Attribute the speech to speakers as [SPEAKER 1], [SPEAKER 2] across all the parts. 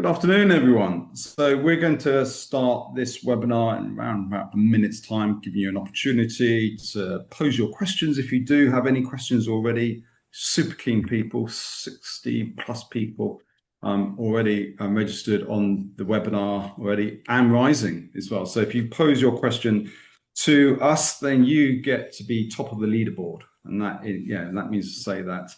[SPEAKER 1] Good afternoon, everyone. So we're going to start this webinar in around about a minute's time, giving you an opportunity to pose your questions. If you do have any questions already, super keen people, 60 plus people already registered on the webinar already and rising as well. So if you pose your question to us, then you get to be top of the leaderboard. And that means to say that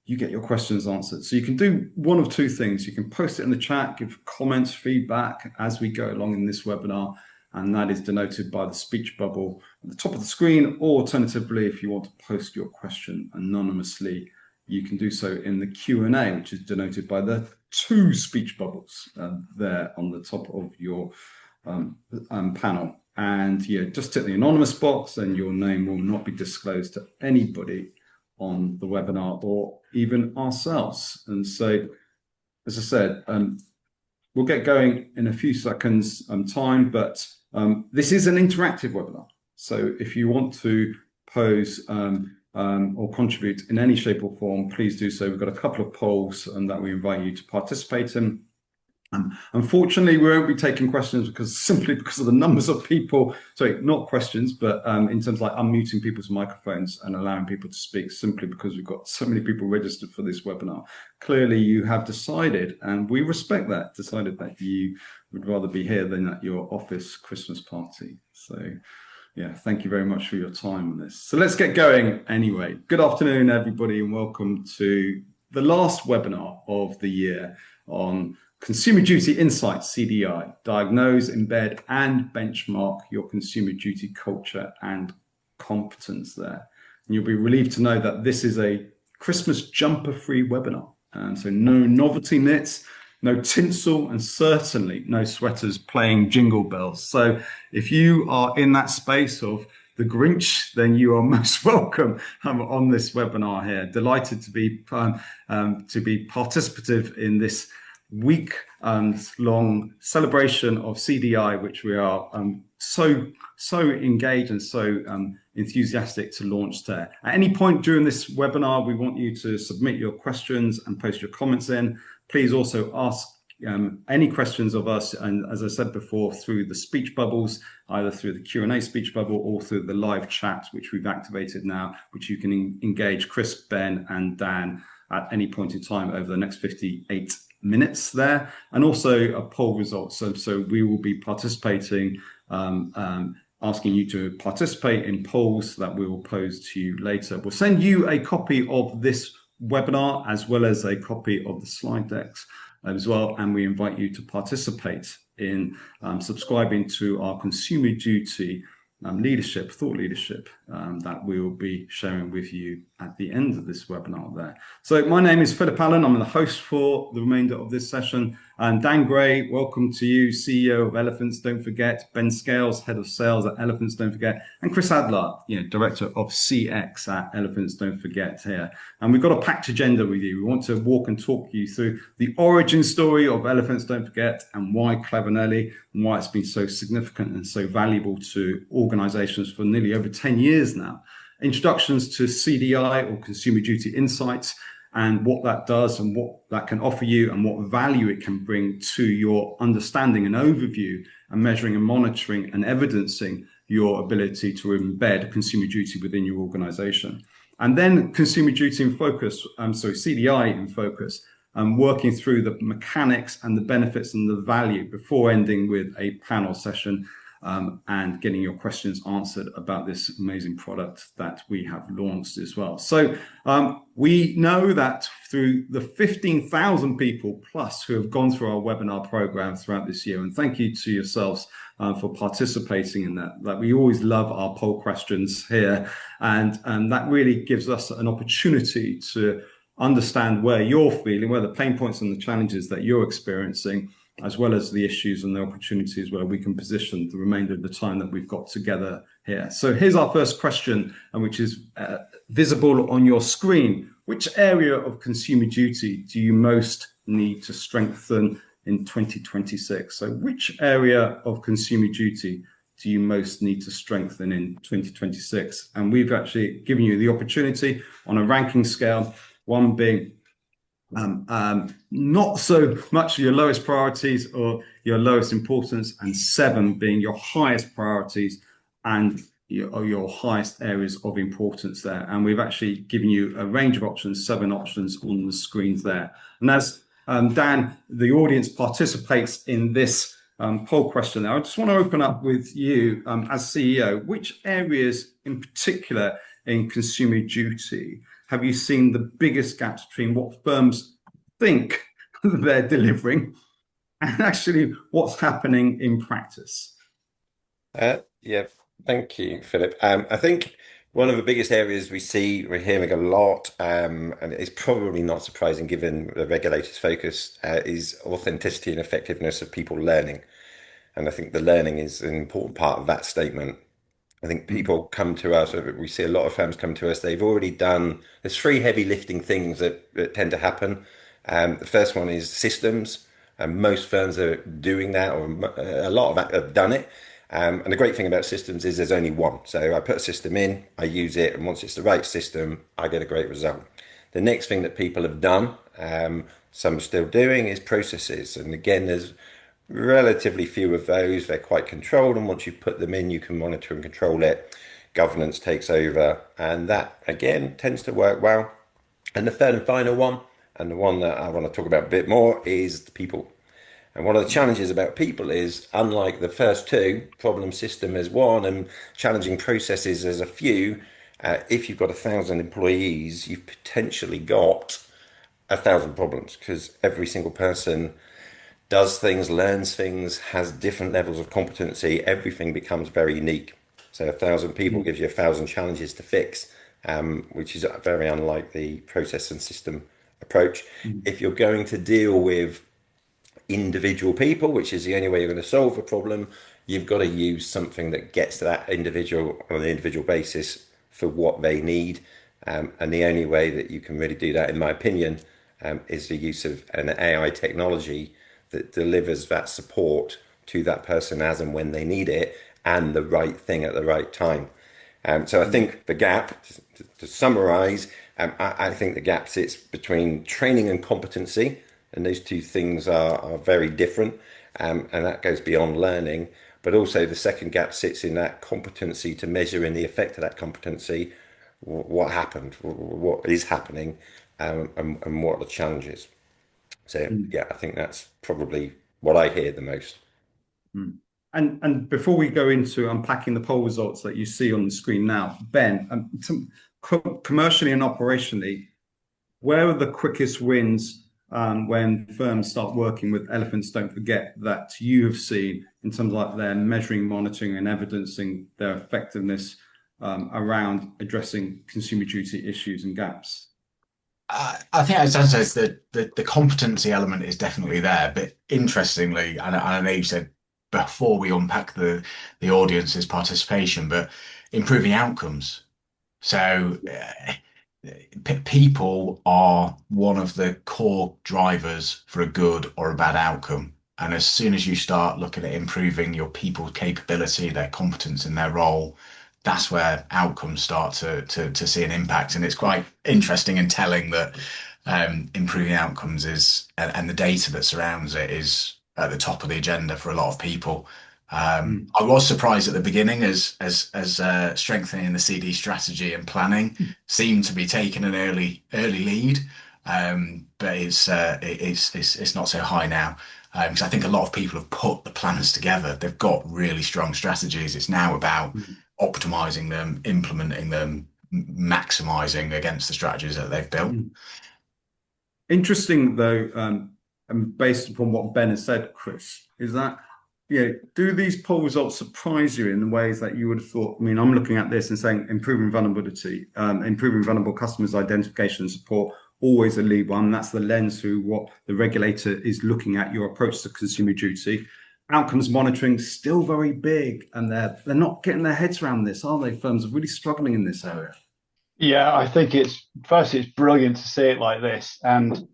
[SPEAKER 1] you get your questions answered. So you can do one of two things. You can post it in the chat, give comments, feedback as we go along in this webinar, and that is denoted by the speech bubble at the top of the screen, or alternatively, if you want to post your question anonymously, you can do so in the Q&A, which is denoted by the two speech bubbles there on the top of your panel. And just tick the anonymous box, and your name will not be disclosed to anybody on the webinar or even ourselves. And so, as I said, we'll get going in a few seconds time, but this is an interactive webinar. So if you want to pose or contribute in any shape or form, please do so. We've got a couple of polls that we invite you to participate in. Unfortunately, we won't be taking questions simply because of the numbers of people. Sorry, not questions, but in terms of like unmuting people's microphones and allowing people to speak, simply because we've got so many people registered for this webinar. Clearly, you have decided, and we respect that, decided that you would rather be here than at your office Christmas party. So yeah, thank you very much for your time on this. So let's get going anyway. Good afternoon, everybody, and welcome to the last webinar of the year on Consumer Duty Insights, CDI, Diagnose, Embed, and Benchmark your consumer duty culture and competence there. And you'll be relieved to know that this is a Christmas jumper-free webinar. So no novelty knits, no tinsel, and certainly no sweaters playing jingle bells. So if you are in that space of the Grinch, then you are most welcome on this webinar here. Delighted to be participative in this week-long celebration of CDI, which we are so engaged and so enthusiastic to launch there. At any point during this webinar, we want you to submit your questions and post your comments in. Please also ask any questions of us, and as I said before, through the speech bubbles, either through the Q&A speech bubble or through the live chat, which we've activated now, which you can engage Chris, Ben, and Dan at any point in time over the next 58 minutes there, and also a poll results. So we will be participating, asking you to participate in polls that we will pose to you later. We'll send you a copy of this webinar as well as a copy of the slide decks as well, and we invite you to participate in subscribing to our consumer duty thought leadership that we will be sharing with you at the end of this webinar there. So my name is Philip Allen. I'm the host for the remainder of this session. And Dan Gray, welcome to you, CEO of Elephants Don't Forget, Ben Scales, Head of Sales at Elephants Don't Forget, and Chris Adler, Director of CX at Elephants Don't Forget here. And we've got a packed agenda with you. We want to walk and talk you through the origin story of Elephants Don't Forget and why Clevernelli and why it's been so significant and so valuable to organizations for nearly over 10 years now. Introductions to CDI, or Consumer Duty Insights, and what that does and what that can offer you and what value it can bring to your understanding and overview and measuring and monitoring and evidencing your ability to embed consumer duty within your organization. And then consumer duty in focus, CDI in focus, and working through the mechanics and the benefits and the value before ending with a panel session and getting your questions answered about this amazing product that we have launched as well. So we know that through the 15,000 people plus who have gone through our webinar program throughout this year, and thank you to yourselves for participating in that we always love our poll questions here, and that really gives us an opportunity to understand where you're feeling, where the pain points and the challenges that you're experiencing, as well as the issues and the opportunities where we can position the remainder of the time that we've got together here. So here's our first question, which is visible on your screen. Which area of consumer duty do you most need to strengthen in 2026? So which area of consumer duty do you most need to strengthen in 2026? And we've actually given you the opportunity on a ranking scale, one being Not so much your lowest priorities or your lowest importance, and 7 being your highest priorities and your highest areas of importance there. And we've actually given you a range of options, 7 options on the screens there. And as Dan, the audience participates in this poll question now, I just want to open up with you as CEO, which areas in particular in consumer duty have you seen the biggest gaps between what firms think they're delivering and actually what's happening in practice?
[SPEAKER 2] Yeah, thank you, Philip. I think one of the biggest areas we're hearing a lot, and it's probably not surprising given the regulators' focus, is authenticity and effectiveness of people learning. And I think the learning is an important part of that statement. I think
[SPEAKER 1] Mm,
[SPEAKER 2] people come to us, or we see a lot of firms come to us, they've already done, there's 3 heavy lifting things that tend to happen. The first one is systems, and most firms are doing that, or a lot of that have done it. And the great thing about systems is there's only one. So I put a system in, I use it, and once it's the right system, I get a great result. The next thing that people have done, some are still doing, is processes. And again, there's relatively few of those. They're quite controlled, and once you've put them in, you can monitor and control it. Governance takes over, and that again tends to work well. And the third and final one, and the one that I want to talk about a bit more, is the people. And one of the challenges about people is, unlike the first two, problem system is one and challenging processes as a few. If you've got 1,000 employees, you've potentially got 1,000 problems because every single person does things, learns things, has different levels of competency. Everything becomes very unique. So 1,000 people
[SPEAKER 1] mm,
[SPEAKER 2] gives you 1,000 challenges to fix, which is very unlike the process and system approach.
[SPEAKER 1] mm,
[SPEAKER 2] If you're going to deal with individual people, which is the only way you're going to solve a problem, you've got to use something that gets to that individual on an individual basis for what they need. And the only way that you can really do that, in my opinion, is the use of an AI technology that delivers that support to that person as and when they need it and the right thing at the right time. So I
[SPEAKER 1] mm,
[SPEAKER 2] think the gap, to summarize, I think the gap sits between training and competency, and those two things are very different, and that goes beyond learning. But also the second gap sits in that competency to measure in the effect of that competency, what happened, what is happening, and what are the challenges. So
[SPEAKER 1] mm,
[SPEAKER 2] yeah, I think that's probably what I hear the most.
[SPEAKER 1] mm. And before we go into unpacking the poll results that you see on the screen now, Ben, commercially and operationally, where are the quickest wins when firms start working with elephants? Don't forget that you have seen in terms of like their measuring, monitoring, and evidencing their effectiveness around addressing consumer duty issues and gaps.
[SPEAKER 3] I think, as Dan says, the competency element is definitely there. But interestingly, and I know you said before we unpack the audience's participation, but improving outcomes. So people are one of the core drivers for a good or a bad outcome. And as soon as you start looking at improving your people's capability, their competence in their role, that's where outcomes start to see an impact. And it's quite interesting and telling that improving outcomes is and the data that surrounds it is at the top of the agenda for a lot of people.
[SPEAKER 1] Mm,
[SPEAKER 3] I was surprised at the beginning as strengthening the CD strategy and planning seemed to be taking an early lead, but it's not so high now because I think a lot of people have put the plans together. They've got really strong strategies. It's now about
[SPEAKER 1] mm,
[SPEAKER 3] optimizing them, implementing them, maximizing against the strategies that they've built.
[SPEAKER 1] mm. Interesting though, and based upon what Ben has said, Chris, is that do these poll results surprise you in the ways that you would have thought? I mean, I'm looking at this and saying improving vulnerability, improving vulnerable customers identification and support, always a lead one. That's the lens through what the regulator is looking at your approach to consumer duty. Outcomes monitoring still very big, and they're not getting their heads around this, are they? Firms are really struggling in this area.
[SPEAKER 4] Yeah, I think it's brilliant to see it like this, and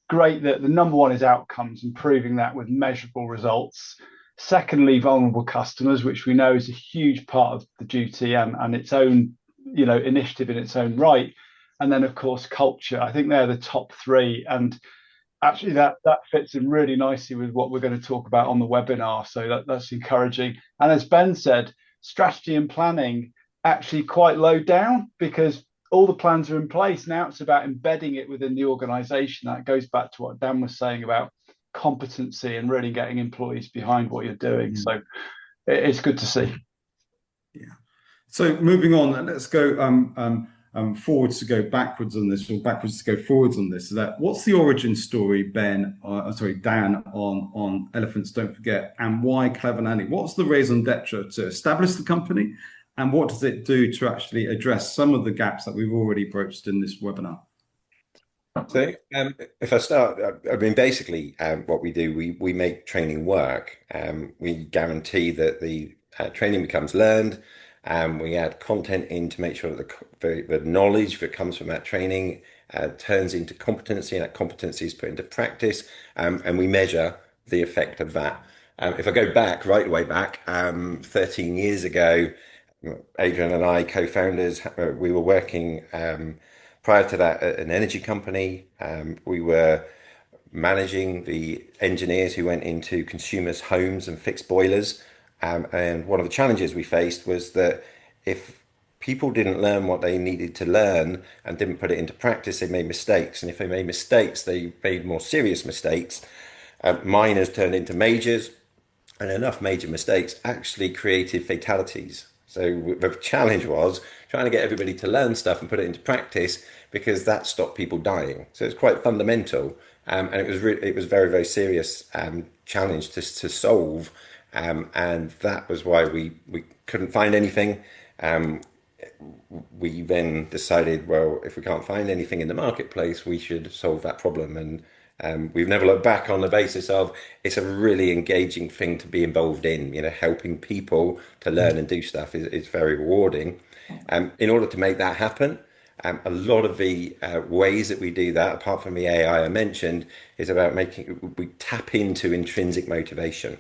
[SPEAKER 4] great that the number one is outcomes, improving that with measurable results. Secondly, vulnerable customers, which we know is a huge part of the duty and its own, initiative in its own right. and then of course culture. I think they're the top three, and actually that fits in really nicely with what we're going to talk about on the webinar. So that's encouraging. And as Ben said, strategy and planning actually quite low down because all the plans are in place. Now it's about embedding it within the organization. That goes back to what Dan was saying about competency and really getting employees behind what you're doing. So it's good to see.
[SPEAKER 1] Yeah. So moving on, let's go forwards to go backwards on this, or backwards to go forwards on this. What's the origin story, Ben? Dan, on Elephants Don't Forget, and why Clever Nanny? What's the raison d'etre to establish the company, and what does it do to actually address some of the gaps that we've already broached in this webinar?
[SPEAKER 2] So if I start, I mean, basically what we do, we make training work. We guarantee that the training becomes learned, and we add content in to make sure that the knowledge that comes from that training turns into competency, and that competency is put into practice, and we measure the effect of that. If I go back, right the way back, 13 years ago, Adrian and I, co-founders, we were working prior to that at an energy company. We were managing the engineers who went into consumers' homes and fixed boilers. And one of the challenges we faced was that if people didn't learn what they needed to learn and didn't put it into practice, they made mistakes. And if they made mistakes, they made more serious mistakes. Minors turned into majors, and enough major mistakes actually created fatalities. So the challenge was trying to get everybody to learn stuff and put it into practice, because that stopped people dying. So it's quite fundamental, and it was very, very serious challenge to solve, and that was why we couldn't find anything. We then decided, well, if we can't find anything in the marketplace, we should solve that problem. And we've never looked back on the basis of it's a really engaging thing to be involved in. Helping people to learn and do stuff is very rewarding. In order to make that happen, a lot of the ways that we do that, apart from the AI I mentioned, is about we tap into intrinsic motivation.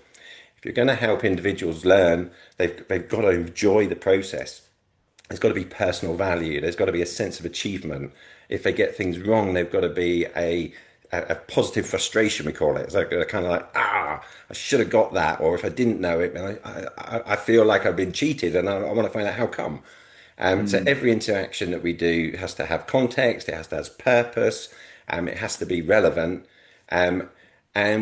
[SPEAKER 2] If you're going to help individuals learn, they've got to enjoy the process. There's got to be personal value. There's got to be a sense of achievement. If they get things wrong, they've got to be a positive frustration, we call it. It's like kind of like, I should have got that. Or if I didn't know it, I feel like I've been cheated, and I want to find out how come. So every interaction that we do has to have context, it has to have purpose, it has to be relevant. And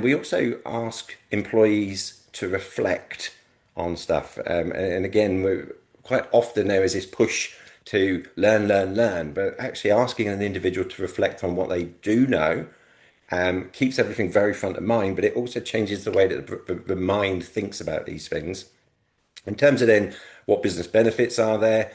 [SPEAKER 2] we also ask employees to reflect on stuff. And again, quite often there is this push to learn, but actually asking an individual to reflect on what they do know keeps everything very front of mind, but it also changes the way that the mind thinks about these things. In terms of then what business benefits are there,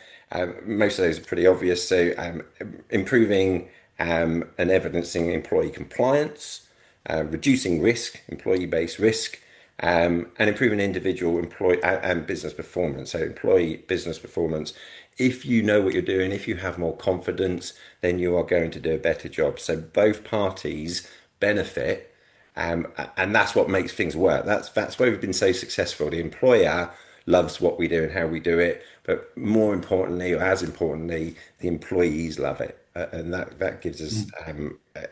[SPEAKER 2] most of those are pretty obvious. So improving and evidencing employee compliance, reducing risk, employee-based risk, and improving individual employee and business performance. So employee business performance. If you know what you're doing, if you have more confidence, then you are going to do a better job. So both parties benefit, and that's what makes things work. That's why we've been so successful. The employer loves what we do and how we do it, but more importantly, or as importantly, the employees love it, and that gives us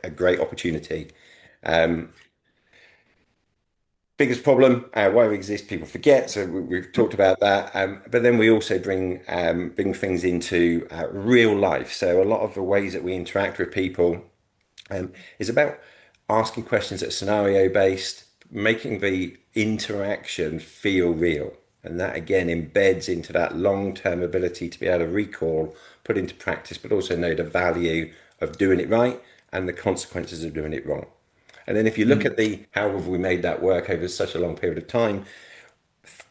[SPEAKER 2] a great opportunity. Biggest problem, why we exist, people forget. So we've talked about that, but then we also bring things into real life. So a lot of the ways that we interact with people is about asking questions that are scenario based, making the interaction feel real. And that again embeds into that long-term ability to be able to recall, put into practice, but also know the value of doing it right and the consequences of doing it wrong. And then if you look at how have we made that work over such a long period of time,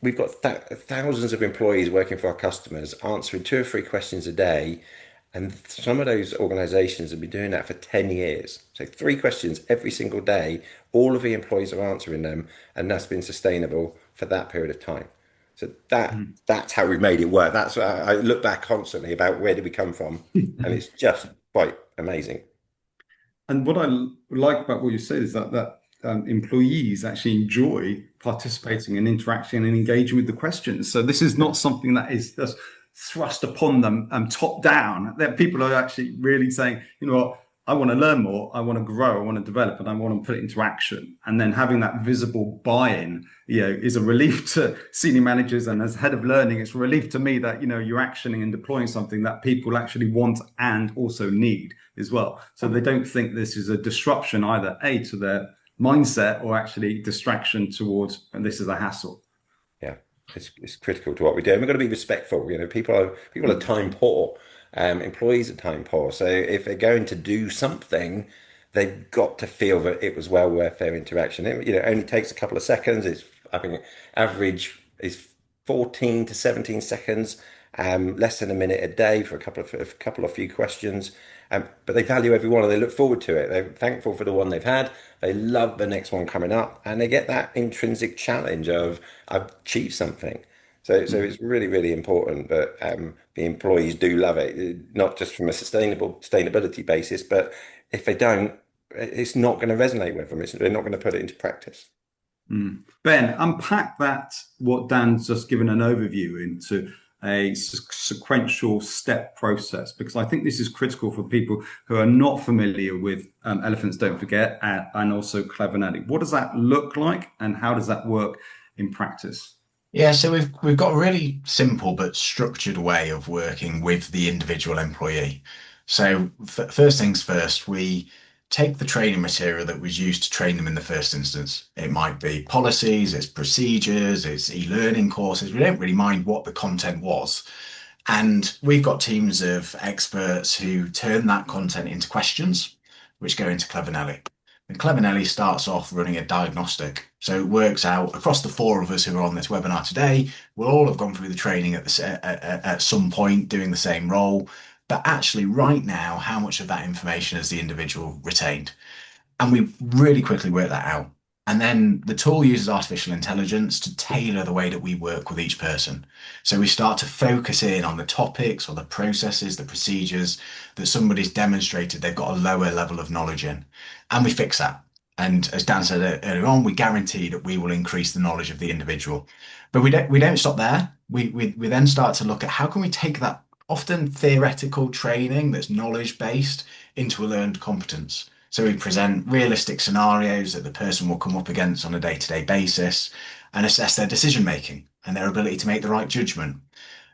[SPEAKER 2] we've got thousands of employees working for our customers, answering 2 or 3 questions a day. And some of those organizations have been doing that for 10 years. So 3 questions every single day, all of the employees are answering them, and that's been sustainable for that period of time. So that's how we've made it work. That's I look back constantly about where did we come from, and it's just quite amazing.
[SPEAKER 1] And what I like about what you said is that employees actually enjoy participating and interacting and engaging with the questions. So this is not something that is just thrust upon them top down. That people are actually really saying, you know what, I want to learn more, I want to grow, I want to develop, and I want to put it into action. And then having that visible buy-in, is a relief to senior managers. And as head of learning, it's a relief to me that, you're actioning and deploying something that people actually want and also need as well. So they don't think this is a disruption either, to their mindset, or actually distraction towards, and this is a hassle.
[SPEAKER 2] Yeah, it's critical to what we do. And we've got to be respectful. People are time poor. Employees are time poor. So if they're going to do something, they've got to feel that it was well worth their interaction. It only takes a couple of seconds. I think average is 14 to 17 seconds, less than a minute a day for a few questions. But they value every one and they look forward to it. They're thankful for the one they've had. They love the next one coming up, and they get that intrinsic challenge of I've achieved something. So it's really, really important that the employees do love it, not just from a sustainability basis, but if they don't, it's not going to resonate with them. They're not going to put it into practice.
[SPEAKER 1] Ben, unpack that, what Dan's just given an overview into a sequential step process, because I think this is critical for people who are not familiar with Elephants Don't Forget and also Clever Natty. What does that look like, and how does that work in practice?
[SPEAKER 3] Yeah, so we've got a really simple but structured way of working with the individual employee. So first things first, we take the training material that was used to train them in the first instance. It might be policies, it's procedures, it's e-learning courses. We don't really mind what the content was. And we've got teams of experts who turn that content into questions, which go into Clever Nelly. And Clever Nelly starts off running a diagnostic. So it works out across the four of us who are on this webinar today, we'll all have gone through the training at some point doing the same role. But actually right now, how much of that information has the individual retained? And we really quickly work that out. And then the tool uses artificial intelligence to tailor the way that we work with each person. So we start to focus in on the topics or the processes, the procedures that somebody's demonstrated they've got a lower level of knowledge in. And we fix that. And as Dan said earlier on, we guarantee that we will increase the knowledge of the individual. But we don't stop there. We then start to look at how can we take that often theoretical training that's knowledge based into a learned competence. So we present realistic scenarios that the person will come up against on a day-to-day basis and assess their decision making and their ability to make the right judgment.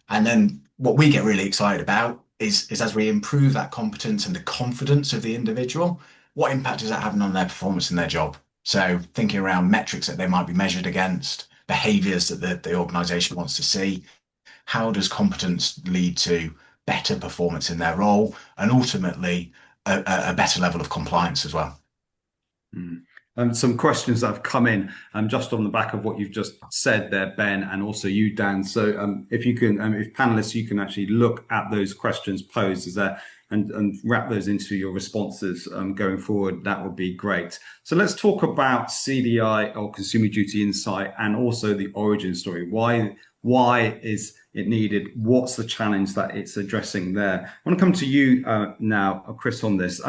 [SPEAKER 3] And then what we get really excited about is as we improve that competence and the confidence of the individual, what impact is that having on their performance in their job? So thinking around metrics that they might be measured against, behaviors that the organization wants to see. How does competence lead to better performance in their role and ultimately a better level of compliance as well?
[SPEAKER 1] Some questions that have come in just on the back of what you've just said there, Ben, and also you, Dan. So if you can, if panelists, you can actually look at those questions posed there and wrap those into your responses going forward, that would be great. So let's talk about CDI, or Consumer Duty Insight, and also the origin story. Why is it needed? What's the challenge that it's addressing there? I want to come to you now, Chris, on this.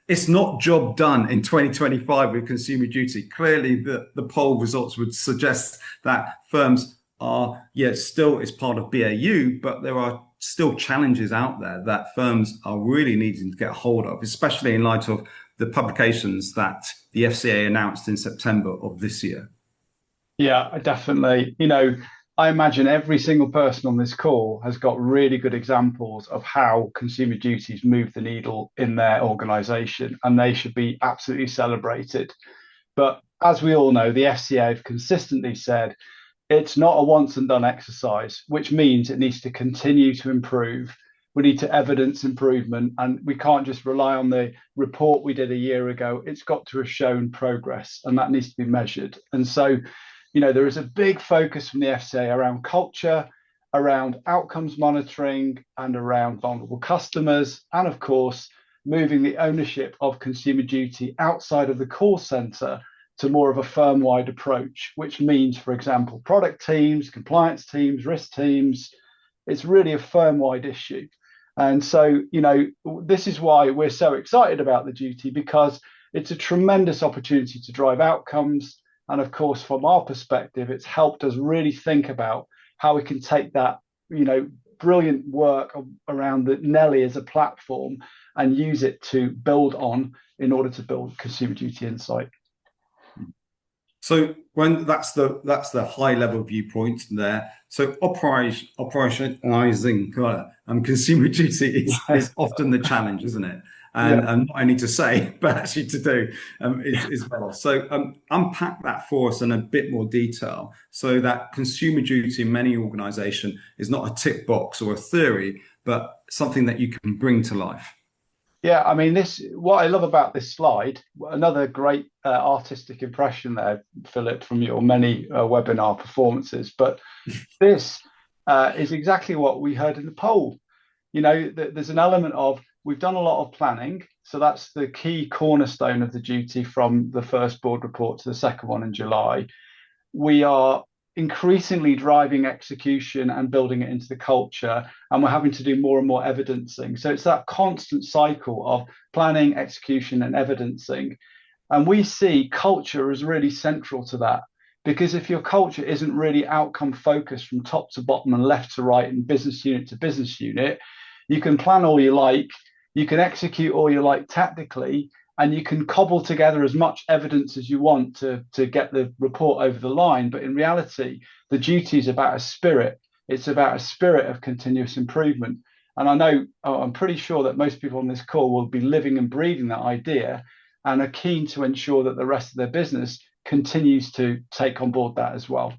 [SPEAKER 1] It's not job done in 2025 with consumer duty. Clearly, the poll results would suggest that firms are, still is part of BAU, but there are still challenges out there that firms are really needing to get a hold of, especially in light of the publications that the FCA announced in September of this year.
[SPEAKER 4] Yeah, definitely. I imagine every single person on this call has got really good examples of how consumer duties move the needle in their organisation, and they should be absolutely celebrated. But as we all know, the FCA have consistently said it's not a once and done exercise, which means it needs to continue to improve. We need to evidence improvement, and we can't just rely on the report we did a year ago. It's got to have shown progress, and that needs to be measured. And so, there is a big focus from the FCA around culture, around outcomes monitoring, and around vulnerable customers, and of course, moving the ownership of consumer duty outside of the call centre to more of a firm-wide approach, which means, for example, product teams, compliance teams, risk teams. It's really a firm-wide issue. And so, this is why we're so excited about the duty, because it's a tremendous opportunity to drive outcomes. And of course, from our perspective, it's helped us really think about how we can take that, brilliant work around the Nelly as a platform and use it to build on in order to build consumer duty insight.
[SPEAKER 1] So when that's the high level viewpoint there. So operationalizing consumer duty is often the challenge, isn't it? And,
[SPEAKER 4] Yeah.
[SPEAKER 1] and not only to say, but actually to do is well. So unpack that for us in a bit more detail, so that consumer duty in many organisations is not a tick box or a theory, but something that you can bring to life.
[SPEAKER 4] Yeah, I mean, what I love about this slide, another great artistic impression there, Philip, from your many webinar performances. But this is exactly what we heard in the poll. You know, there's an element of we've done a lot of planning. So that's the key cornerstone of the duty from the first board report to the second one in July. We are increasingly driving execution and building it into the culture, and we're having to do more and more evidencing. So it's that constant cycle of planning, execution, and evidencing. And we see culture as really central to that, because if your culture isn't really outcome focused from top to bottom and left to right and business unit to business unit, you can plan all you like, you can execute all you like tactically, and you can cobble together as much evidence as you want to get the report over the line. But in reality, the duty is about a spirit. It's about a spirit of continuous improvement. And I'm pretty sure that most people on this call will be living and breathing that idea and are keen to ensure that the rest of their business continues to take on board that as well.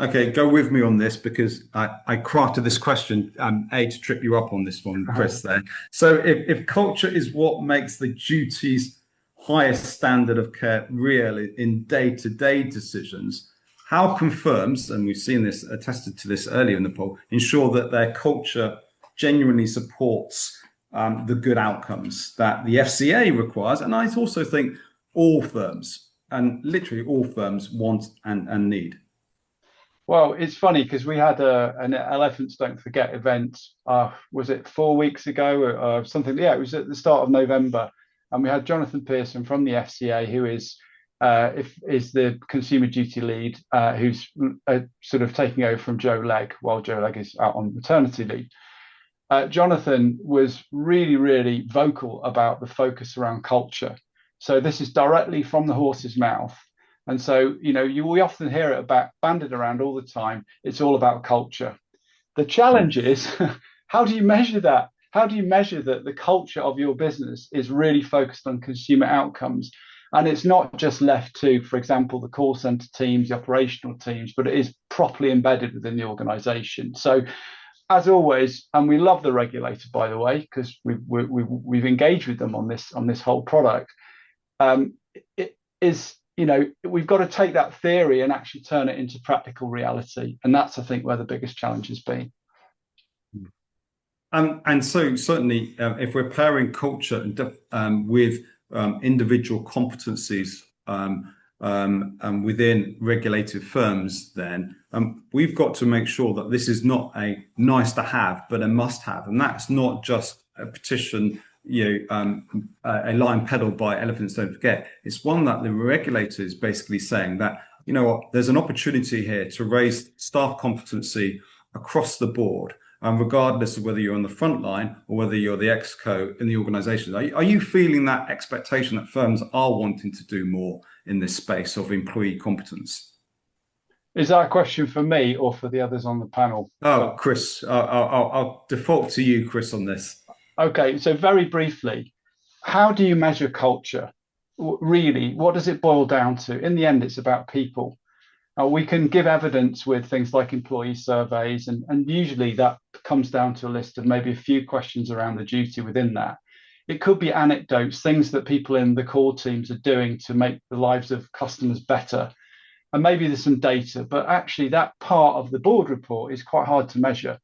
[SPEAKER 1] Okay, go with me on this, because I crafted this question, to trip you up on this one, Chris, there. So if culture is what makes the duty's highest standard of care real in day-to-day decisions, how can firms, and we've seen this attested to this earlier in the poll, ensure that their culture genuinely supports the good outcomes that the FCA requires? And I also think all firms, and literally all firms, want and need.
[SPEAKER 4] Well, it's funny because we had an Elephants Don't Forget event, was it 4 weeks ago or something? Yeah, it was at the start of November. And we had Jonathan Pearson from the FCA, who is the consumer duty lead, who's sort of taking over from Joe Legg while Joe Legg is out on maternity leave. Jonathan was really, really vocal about the focus around culture. So this is directly from the horse's mouth. And so, we often hear it banded around all the time. It's all about culture. The challenge is, how do you measure that? How do you measure that the culture of your business is really focused on consumer outcomes? And it's not just left to, for example, the call center teams, the operational teams, but it is properly embedded within the organization. So, as always, and we love the regulator, by the way, because we've engaged with them on this whole product. It is, we've got to take that theory and actually turn it into practical reality. And that's, I think, where the biggest challenge has been.
[SPEAKER 1] And so certainly, if we're pairing culture with individual competencies within regulated firms, then we've got to make sure that this is not a nice to have, but a must have. And that's not just a petition, a line peddled by Elephants Don't Forget. It's one that the regulator is basically saying that, there's an opportunity here to raise staff competency across the board, regardless of whether you're on the front line or whether you're the exco in the organization. Are you feeling that expectation that firms are wanting to do more in this space of employee competence?
[SPEAKER 4] Is that a question for me or for the others on the panel?
[SPEAKER 1] Oh, Chris, I'll default to you, Chris, on this.
[SPEAKER 4] Okay, so very briefly, how do you measure culture? Really, what does it boil down to? In the end, it's about people. We can give evidence with things like employee surveys, and usually that comes down to a list of maybe a few questions around the duty within that. It could be anecdotes, things that people in the core teams are doing to make the lives of customers better. And maybe there's some data, but actually that part of the board report is quite hard to measure.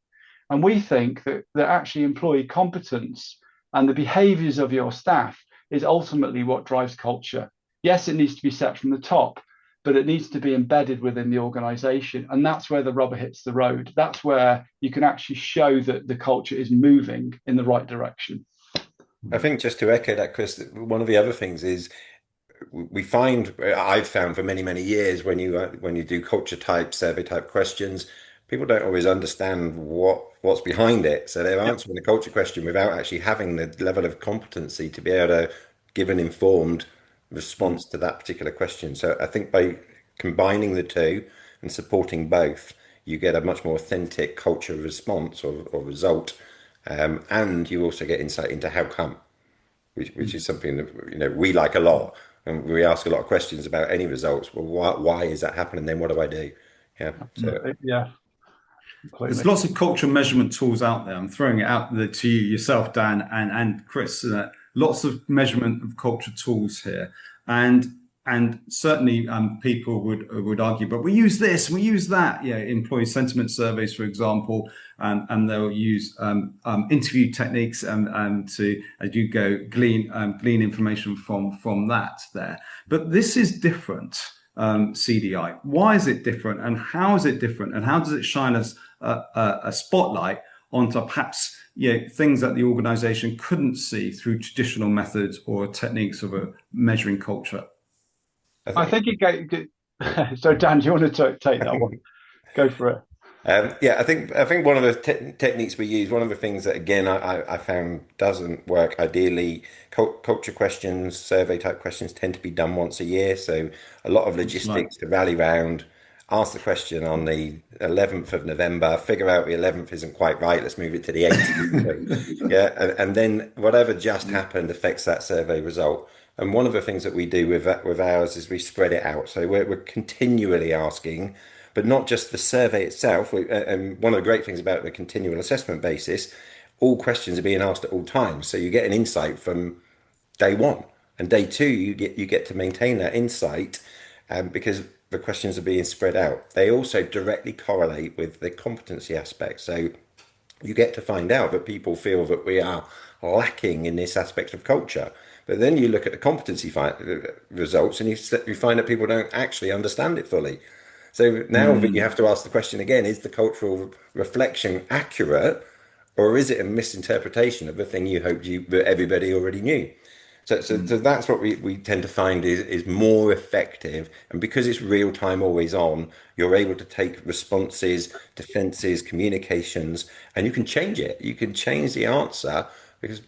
[SPEAKER 4] And we think that actually employee competence and the behaviors of your staff is ultimately what drives culture. Yes, it needs to be set from the top, but it needs to be embedded within the organization. And that's where the rubber hits the road. That's where you can actually show that the culture is moving in the right direction.
[SPEAKER 2] I think, just to echo that, Chris, one of the other things is I've found for many, many years, when you do culture type, survey type questions, people don't always understand what's behind it. So they're answering the culture question without actually having the level of competency to be able to give an informed response to that particular question. So I think by combining the two and supporting both, you get a much more authentic culture response or result, and you also get insight into how come, which is something that we like a lot, and we ask a lot of questions about any results. Well, why is that happening? Then what do I do? Yeah, so
[SPEAKER 4] Yeah,
[SPEAKER 1] There's
[SPEAKER 4] completely.
[SPEAKER 1] lots of culture measurement tools out there. I'm throwing it out there to you yourself, Dan, and Chris. Lots of measurement of culture tools here, and certainly people would argue, but we use this, we use that. Yeah, employee sentiment surveys, for example, and they'll use interview techniques to, as you go, glean information from that there. But this is different. CDI. Why is it different, and how is it different, and how does it shine us a spotlight onto perhaps things that the organization couldn't see through traditional methods or techniques of a measuring culture?
[SPEAKER 4] I think it. So, Dan, do you want to take that one? Go for it.
[SPEAKER 2] Yeah, I think one of the techniques we use, one of the things that again I found doesn't work ideally, culture questions, survey type questions tend to be done once a year, so a lot of
[SPEAKER 1] Excellent.
[SPEAKER 2] logistics to rally round, ask the question on the 11th of November, figure out the 11th isn't quite right, let's move it to the 18th. Yeah, and then whatever just happened affects that survey result. And one of the things that we do with ours is we spread it out. So we're continually asking, but not just the survey itself. And one of the great things about the continual assessment basis, all questions are being asked at all times. So you get an insight from day one, and day two you get to maintain that insight, because the questions are being spread out. They also directly correlate with the competency aspect. So you get to find out that people feel that we are lacking in this aspect of culture. But then you look at the competency results, and you find that people don't actually understand it fully. So now that you have to ask the question again, is the cultural reflection accurate, or is it a misinterpretation of the thing you hoped that everybody already knew? So that's what we tend to find is more effective. And because it's real time, always on, you're able to take responses, defenses, communications, and you can change it. You can change the answer because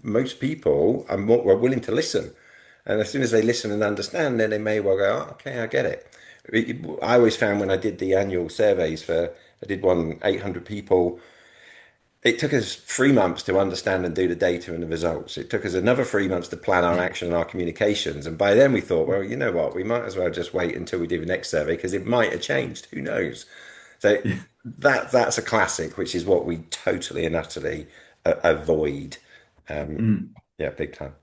[SPEAKER 2] most people are willing to listen. And as soon as they listen and understand, then they may well go, oh, okay, I get it. I always found when I did the annual surveys I did one 800 people. It took us 3 months to understand and do the data and the results. It took us another 3 months to plan our action and our communications. And by then we thought, well, you know what, we might as well just wait until we do the next survey because it might have changed. Who knows? So that's a classic, which is what we totally and utterly avoid. Yeah, big time.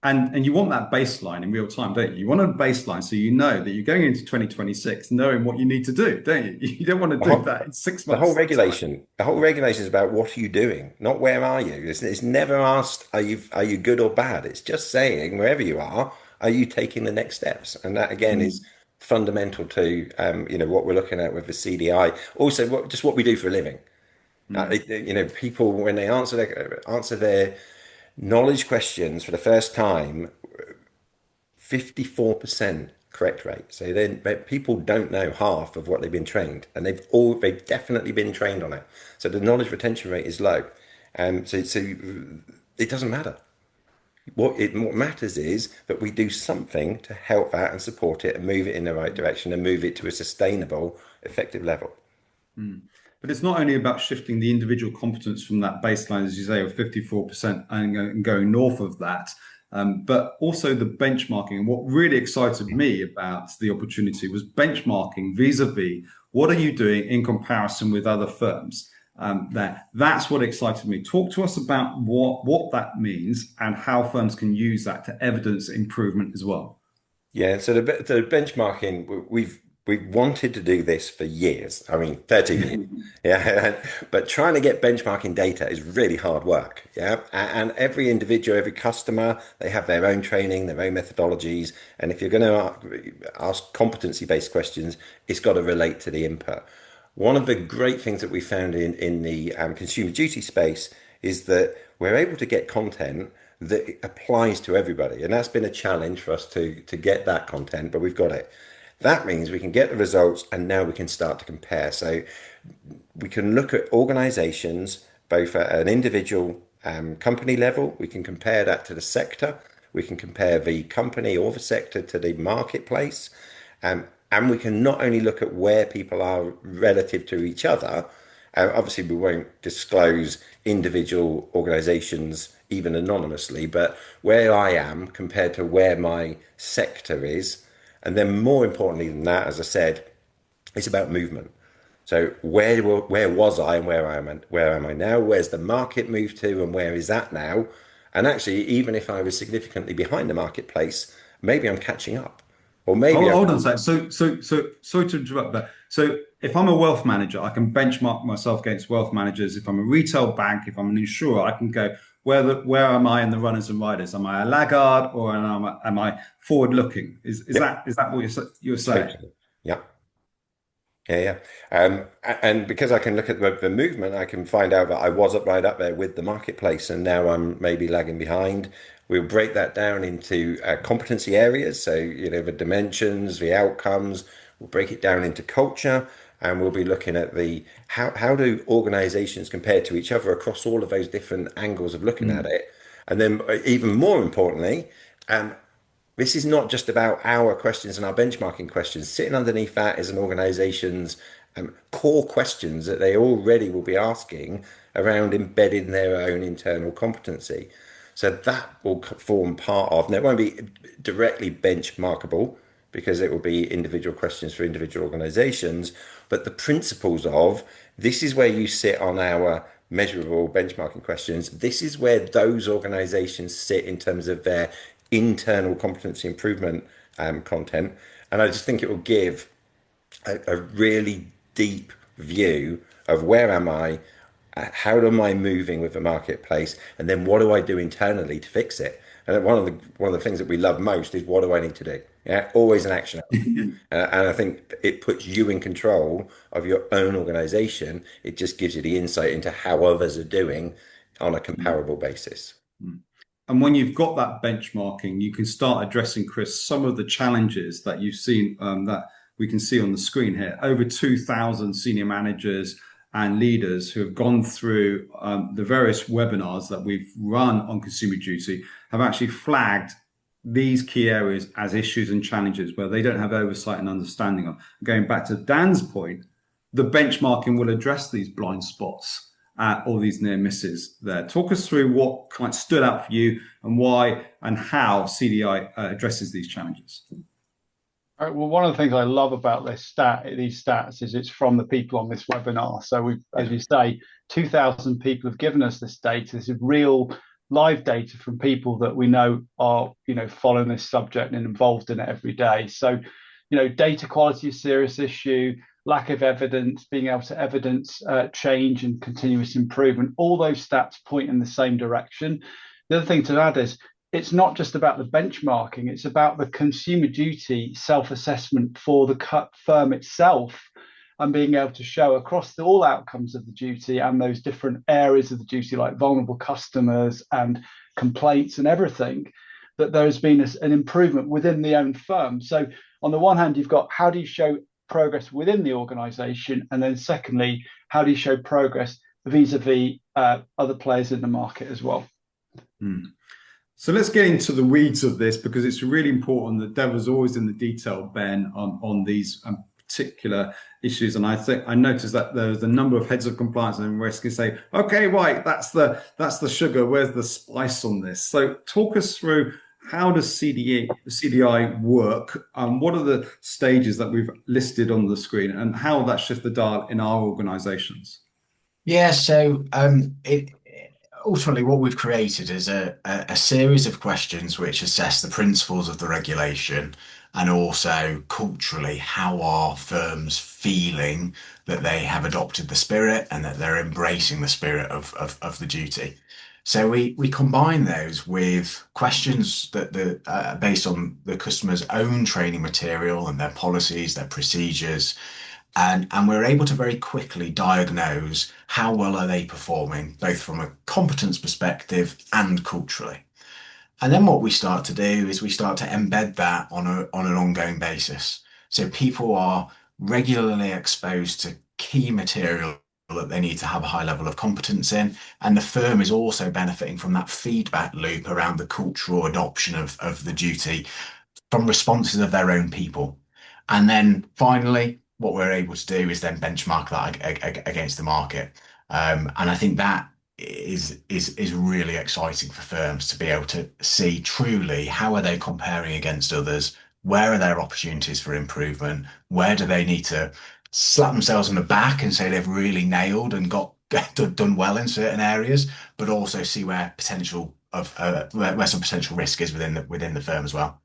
[SPEAKER 1] And you want that baseline in real time, don't you? You want a baseline so you know that you're going into 2026 knowing what you need to do, don't you? You don't want to do that in 6
[SPEAKER 2] The whole
[SPEAKER 1] months' time.
[SPEAKER 2] regulation, the whole regulation is about what are you doing, not where are you. It's never asked are you good or bad. It's just saying wherever you are you taking the next steps? And that again is fundamental to what we're looking at with the CDI. Also, what we do for a living. People when they answer their knowledge questions for the first time, 54% correct rate. So then people don't know half of what they've been trained, and they've definitely been trained on it. So the knowledge retention rate is low, and so it doesn't matter. What matters is that we do something to help that and support it and move it in the right direction and move it to a sustainable, effective level.
[SPEAKER 1] But it's not only about shifting the individual competence from that baseline, as you say, of 54% and going north of that, but also the benchmarking. And what really excited me about the opportunity was benchmarking vis-a-vis what are you doing in comparison with other firms. That's what excited me. Talk to us about what that means and how firms can use that to evidence improvement as well.
[SPEAKER 2] Yeah, so the benchmarking, we've wanted to do this for years. I mean, 13 years. Yeah, but trying to get benchmarking data is really hard work. Yeah, and every individual, every customer, they have their own training, their own methodologies, and if you're going to ask competency-based questions, it's got to relate to the input. One of the great things that we found in the consumer duty space is that we're able to get content that applies to everybody, and that's been a challenge for us to get that content, but we've got it. That means we can get the results and now we can start to compare. So we can look at organizations both at an individual company level. We can compare that to the sector. We can compare the company or the sector to the marketplace. And we can not only look at where people are relative to each other. Obviously, we won't disclose individual organizations even anonymously, but where I am compared to where my sector is. And then more importantly than that, as I said, it's about movement. So where was I and where am I now? Where's the market moved to and where is that now? And actually, even if I was significantly behind the marketplace, maybe I'm catching up, or maybe
[SPEAKER 1] Hold
[SPEAKER 2] I'm
[SPEAKER 1] on a second. So sorry to interrupt, but so if I'm a wealth manager, I can benchmark myself against wealth managers. If I'm a retail bank, if I'm an insurer, I can go where am I in the runners and riders? Am I a laggard or am I forward looking? Is
[SPEAKER 2] yep,
[SPEAKER 1] that what you're saying?
[SPEAKER 2] totally. Yeah. Yeah, yeah. And because I can look at the movement, I can find out that I was up right up there with the marketplace, and now I'm maybe lagging behind. We'll break that down into competency areas, so the dimensions, the outcomes. We'll break it down into culture, and we'll be looking at the how do organizations compare to each other across all of those different angles of looking at
[SPEAKER 1] Mm,
[SPEAKER 2] it, and then even more importantly. This is not just about our questions and our benchmarking questions. Sitting underneath that is an organization's core questions that they already will be asking around embedding their own internal competency. So that will form part of, now it won't be directly benchmarkable because it will be individual questions for individual organizations, but the principles of this is where you sit on our measurable benchmarking questions. This is where those organizations sit in terms of their internal competency improvement content. And I just think it will give a really deep view of where am I, how am I moving with the marketplace, and then what do I do internally to fix it? And one of the things that we love most is what do I need to do? Yeah, always an action element. And I think it puts you in control of your own organization. It just gives you the insight into how others are doing on a
[SPEAKER 1] mm,
[SPEAKER 2] comparable basis.
[SPEAKER 1] mm. And when you've got that benchmarking, you can start addressing, Chris, some of the challenges that you've seen that we can see on the screen here. Over 2,000 senior managers and leaders who have gone through the various webinars that we've run on Consumer Duty have actually flagged these key areas as issues and challenges where they don't have oversight and understanding of. Going back to Dan's point, the benchmarking will address these blind spots all these near misses there. Talk us through what kind of stood out for you and why and how CDI addresses these challenges.
[SPEAKER 4] All right, well, one of the things I love about these stats, is it's from the people on this webinar. So we, as you say, 2,000 people have given us this data. This is real live data from people that we know are, following this subject and involved in it every day. So, data quality is a serious issue. Lack of evidence, being able to evidence change and continuous improvement, all those stats point in the same direction. The other thing to add is it's not just about the benchmarking, it's about the consumer duty self-assessment for the firm itself and being able to show across all outcomes of the duty and those different areas of the duty, like vulnerable customers and complaints and everything, that there's been an improvement within the own firm. So on the one hand, you've got how do you show progress within the organization, and then secondly, how do you show progress vis-a-vis other players in the market as well?
[SPEAKER 1] So let's get into the weeds of this, because it's really important. The devil's always in the detail, Ben, on these particular issues. And I noticed that there's a number of heads of compliance and risk who say, okay, right, that's the sugar, where's the spice on this? So talk us through, how does CDI work? What are the stages that we've listed on the screen, and how will that shift the dial in our organizations?
[SPEAKER 3] Yeah, so ultimately what we've created is a series of questions which assess the principles of the regulation and also culturally how are firms feeling that they have adopted the spirit and that they're embracing the spirit of the duty. So we combine those with questions that are based on the customer's own training material and their policies, their procedures, and we're able to very quickly diagnose how well are they performing, both from a competence perspective and culturally. And then what we start to do is we start to embed that on an ongoing basis. So people are regularly exposed to key material that they need to have a high level of competence in. And the firm is also benefiting from that feedback loop around the cultural adoption of the duty from responses of their own people. And then finally, what we're able to do is then benchmark that against the market. And I think that is really exciting for firms to be able to see truly how are they comparing against others, where are their opportunities for improvement, where do they need to slap themselves on the back and say they've really nailed and got done well in certain areas, but also see where potential of where some potential risk is within the firm as well.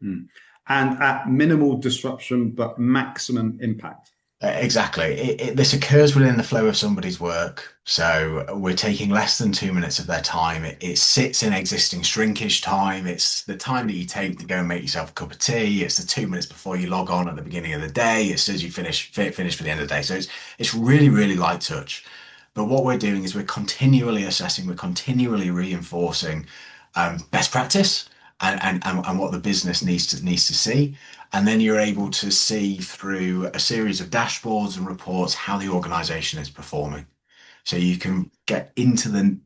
[SPEAKER 1] Mm. And at minimal disruption, but maximum impact.
[SPEAKER 3] Exactly. This occurs within the flow of somebody's work. So we're taking less than 2 minutes of their time. It sits in existing shrinkage time. It's the time that you take to go and make yourself a cup of tea. It's the 2 minutes before you log on at the beginning of the day. It's as you finish for the end of the day. So it's really, really light touch. But what we're doing is we're continually assessing, we're continually reinforcing best practice and what the business needs to see. And then you're able to see through a series of dashboards and reports how the organization is performing. So you can get into the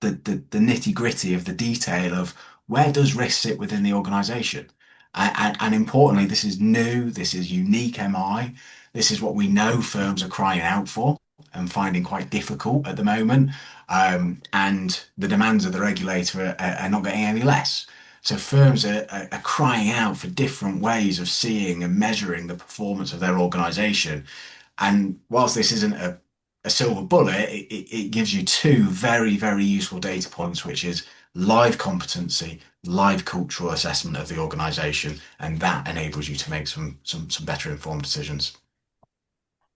[SPEAKER 3] nitty gritty of the detail of where does risk sit within the organization. And importantly, this is new, this is unique MI. This is what we know firms are crying out for and finding quite difficult at the moment. And the demands of the regulator are not getting any less. So firms are crying out for different ways of seeing and measuring the performance of their organization. And whilst this isn't a silver bullet, it gives you two very, very useful data points, which is live competency, live cultural assessment of the organization, and that enables you to make some better informed decisions.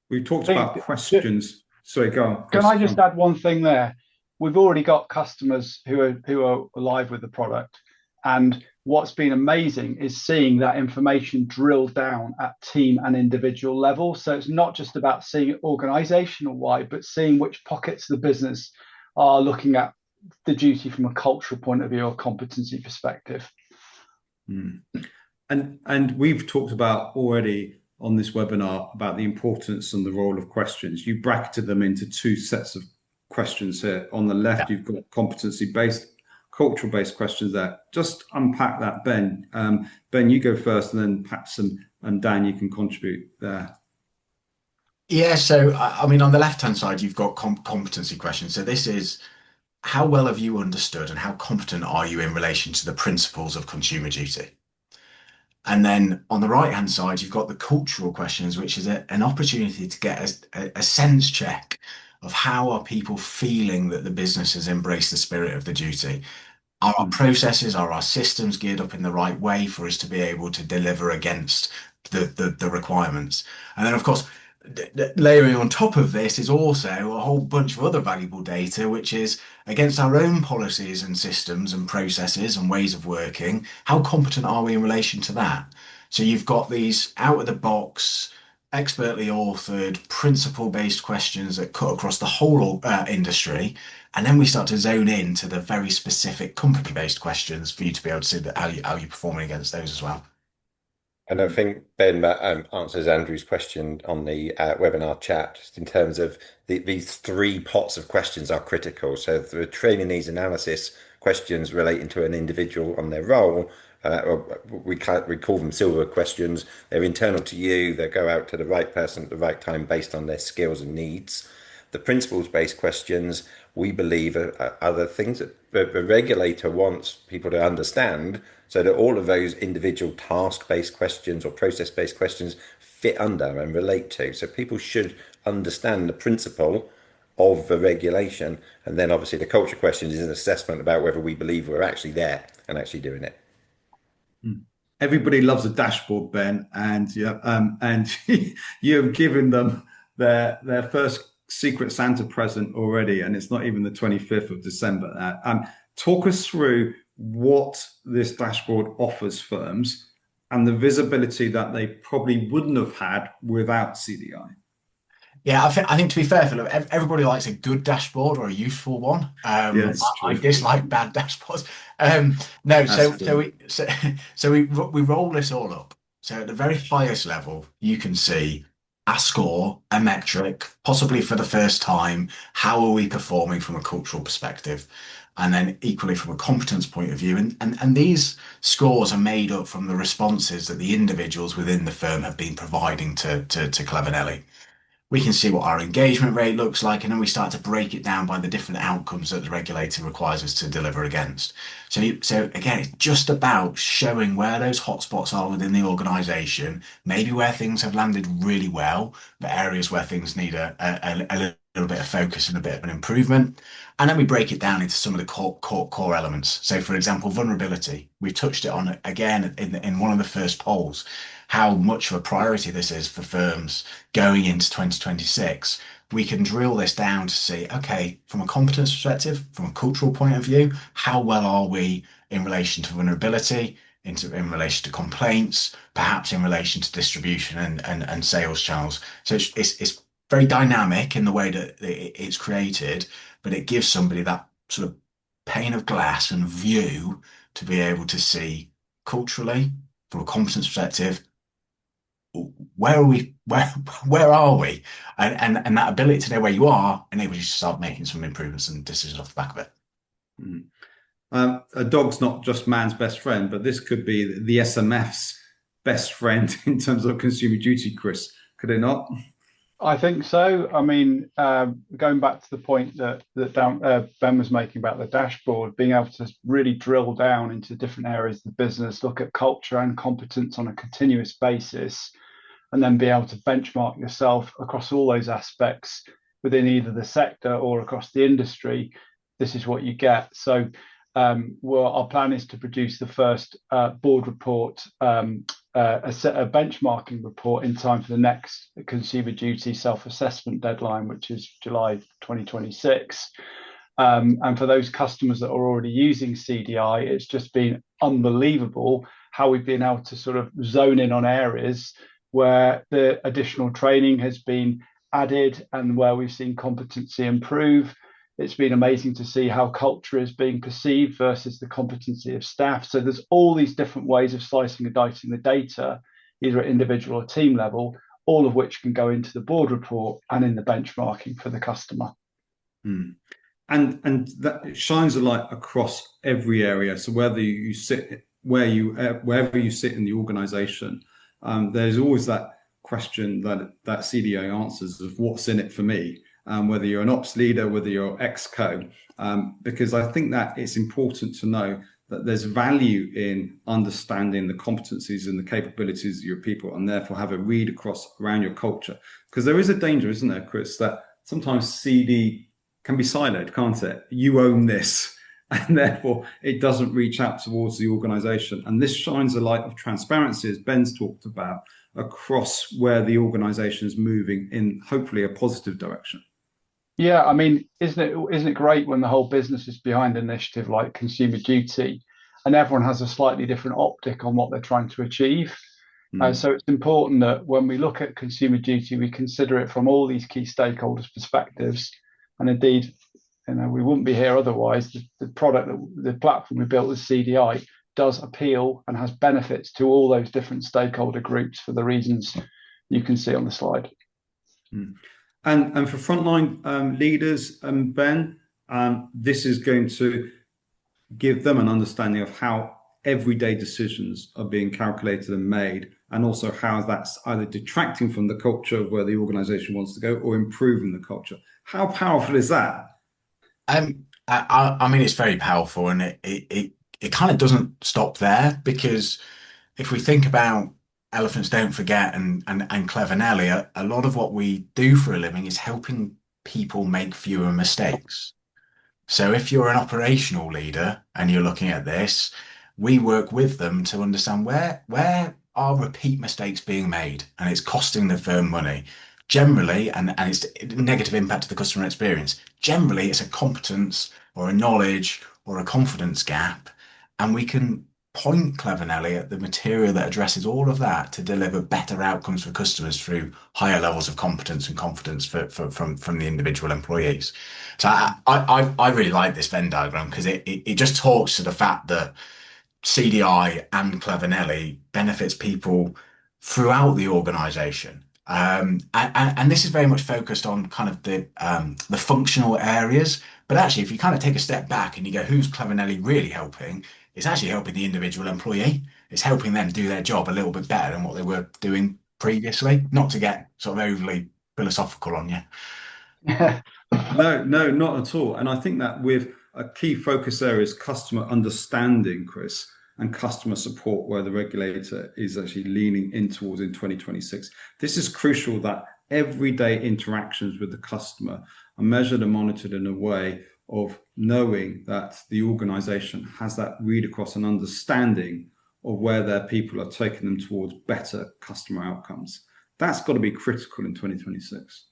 [SPEAKER 1] We talked about questions. Sorry, go on.
[SPEAKER 4] Can I just add one thing there? We've already got customers who are live with the product. And what's been amazing is seeing that information drilled down at team and individual level. So it's not just about seeing it organizational wide, but seeing which pockets of the business are looking at the duty from a cultural point of view or competency perspective.
[SPEAKER 1] And we've talked about already on this webinar about the importance and the role of questions. You bracketed them into two sets of questions here. On the left, You've got competency-based, cultural-based questions there. Just unpack that, Ben. Ben, you go first, and then perhaps and Dan, you can contribute there.
[SPEAKER 3] Yeah, so I mean, on the left-hand side, you've got competency questions. So this is how well have you understood and how competent are you in relation to the principles of consumer duty? And then on the right-hand side, you've got the cultural questions, which is an opportunity to get a sense check of how are people feeling that the business has embraced the spirit of the duty. Are our processes, are our systems geared up in the right way for us to be able to deliver against the requirements? And then, of course, layering on top of this is also a whole bunch of other valuable data, which is against our own policies and systems and processes and ways of working. How competent are we in relation to that? So you've got these out of the box, expertly authored, principle-based questions that cut across the whole industry. And then we start to zone in to the very specific company-based questions for you to be able to see that how you're performing against those as well.
[SPEAKER 2] And I think, Ben, that answers Andrew's question on the webinar chat, just in terms of these three pots of questions are critical. So the training needs analysis questions relating to an individual on their role, we call them silver questions. They're internal to you. They go out to the right person at the right time based on their skills and needs. The principles-based questions, we believe, are the things that the regulator wants people to understand, so that all of those individual task-based questions or process-based questions fit under and relate to. So people should understand the principle of the regulation. And then obviously the culture questions is an assessment about whether we believe we're actually there and actually doing it.
[SPEAKER 1] Everybody loves a dashboard, Ben, and you have given them their first Secret Santa present already, and it's not even the 25th of December. Talk us through what this dashboard offers firms and the visibility that they probably wouldn't have had without CDI.
[SPEAKER 3] Yeah, I think to be fair, Philip, everybody likes a good dashboard or a useful one. I dislike bad dashboards. No, so we roll this all up. So at the very highest level, you can see a score, a metric, possibly for the first time. How are we performing from a cultural perspective? And then equally from a competence point of view. And these scores are made up from the responses that the individuals within the firm have been providing to Clever. We can see what our engagement rate looks like, and then we start to break it down by the different outcomes that the regulator requires us to deliver against. So again, it's just about showing where those hotspots are within the organisation, maybe where things have landed really well, but areas where things need a little bit of focus and a bit of an improvement. And then we break it down into some of the core elements. So, for example, vulnerability. We touched it on again in one of the first polls, how much of a priority this is for firms going into 2026. We can drill this down to see, okay, from a competence perspective, from a cultural point of view, how well are we in relation to vulnerability, in relation to complaints, perhaps in relation to distribution and sales channels. So it's very dynamic in the way that it's created, but it gives somebody that sort of pane of glass and view to be able to see culturally, from a competence perspective, where are we? Where are we? And that ability to know where you are enables you to start making some improvements and decisions off the back of it.
[SPEAKER 1] Mm. A dog's not just man's best friend, but this could be the SMF's best friend in terms of consumer duty, Chris. Could it not?
[SPEAKER 4] I think so. I mean, going back to the point that Ben was making about the dashboard, being able to really drill down into different areas of the business, look at culture and competence on a continuous basis, and then be able to benchmark yourself across all those aspects within either the sector or across the industry. This is what you get. So our plan is to produce the first board report, a benchmarking report in time for the next consumer duty self-assessment deadline, which is July 2026. And for those customers that are already using CDI, it's just been unbelievable how we've been able to sort of zone in on areas where the additional training has been added and where we've seen competency improve. It's been amazing to see how culture is being perceived versus the competency of staff. So there's all these different ways of slicing and dicing the data, either at individual or team level, all of which can go into the board report and in the benchmarking for the customer.
[SPEAKER 1] Mm. And that shines a light across every area. So whether you sit wherever you sit in the organization, there's always that question that CDO answers of what's in it for me, whether you're an ops leader, whether you're exco, because I think that it's important to know that there's value in understanding the competencies and the capabilities of your people, and therefore have a read across around your culture. Because there is a danger, isn't there, Chris, that sometimes CD can be siloed, can't it? You own this, and therefore it doesn't reach out towards the organization. And this shines a light of transparency, as Ben's talked about, across where the organization is moving in hopefully a positive direction.
[SPEAKER 4] Yeah, I mean, isn't it great when the whole business is behind an initiative like Consumer Duty, and everyone has a slightly different optic on what they're trying to achieve? So it's important that when we look at Consumer Duty, we consider it from all these key stakeholders' perspectives. And indeed, we wouldn't be here otherwise. The platform we built with CDI does appeal and has benefits to all those different stakeholder groups for the reasons you can see on the slide.
[SPEAKER 1] And for frontline leaders, Ben, this is going to give them an understanding of how everyday decisions are being calculated and made, and also how that's either detracting from the culture of where the organization wants to go or improving the culture. How powerful is that?
[SPEAKER 3] I mean, it's very powerful, and it kind of doesn't stop there, because if we think about Elephants Don't Forget and Clever Nelly, a lot of what we do for a living is helping people make fewer mistakes. So if you're an operational leader and you're looking at this, we work with them to understand where are repeat mistakes being made, and it's costing the firm money. Generally, and it's a negative impact to the customer experience. Generally, it's a competence or a knowledge or a confidence gap, and we can point Clever Nelly at the material that addresses all of that to deliver better outcomes for customers through higher levels of competence and confidence from the individual employees. So I really like this Venn diagram, because it just talks to the fact that CDI and Clever Nelly benefits people throughout the organization. And this is very much focused on kind of the functional areas. But actually, if you kind of take a step back and you go, who's Clever really helping? It's actually helping the individual employee. It's helping them do their job a little bit better than what they were doing previously. Not to get sort of overly philosophical on you.
[SPEAKER 1] No, no, not at all. And I think that with a key focus area is customer understanding, Chris, and customer support, where the regulator is actually leaning in towards in 2026. This is crucial that everyday interactions with the customer are measured and monitored in a way of knowing that the organization has that read across and understanding of where their people are taking them towards better customer outcomes. That's got to be critical in 2026.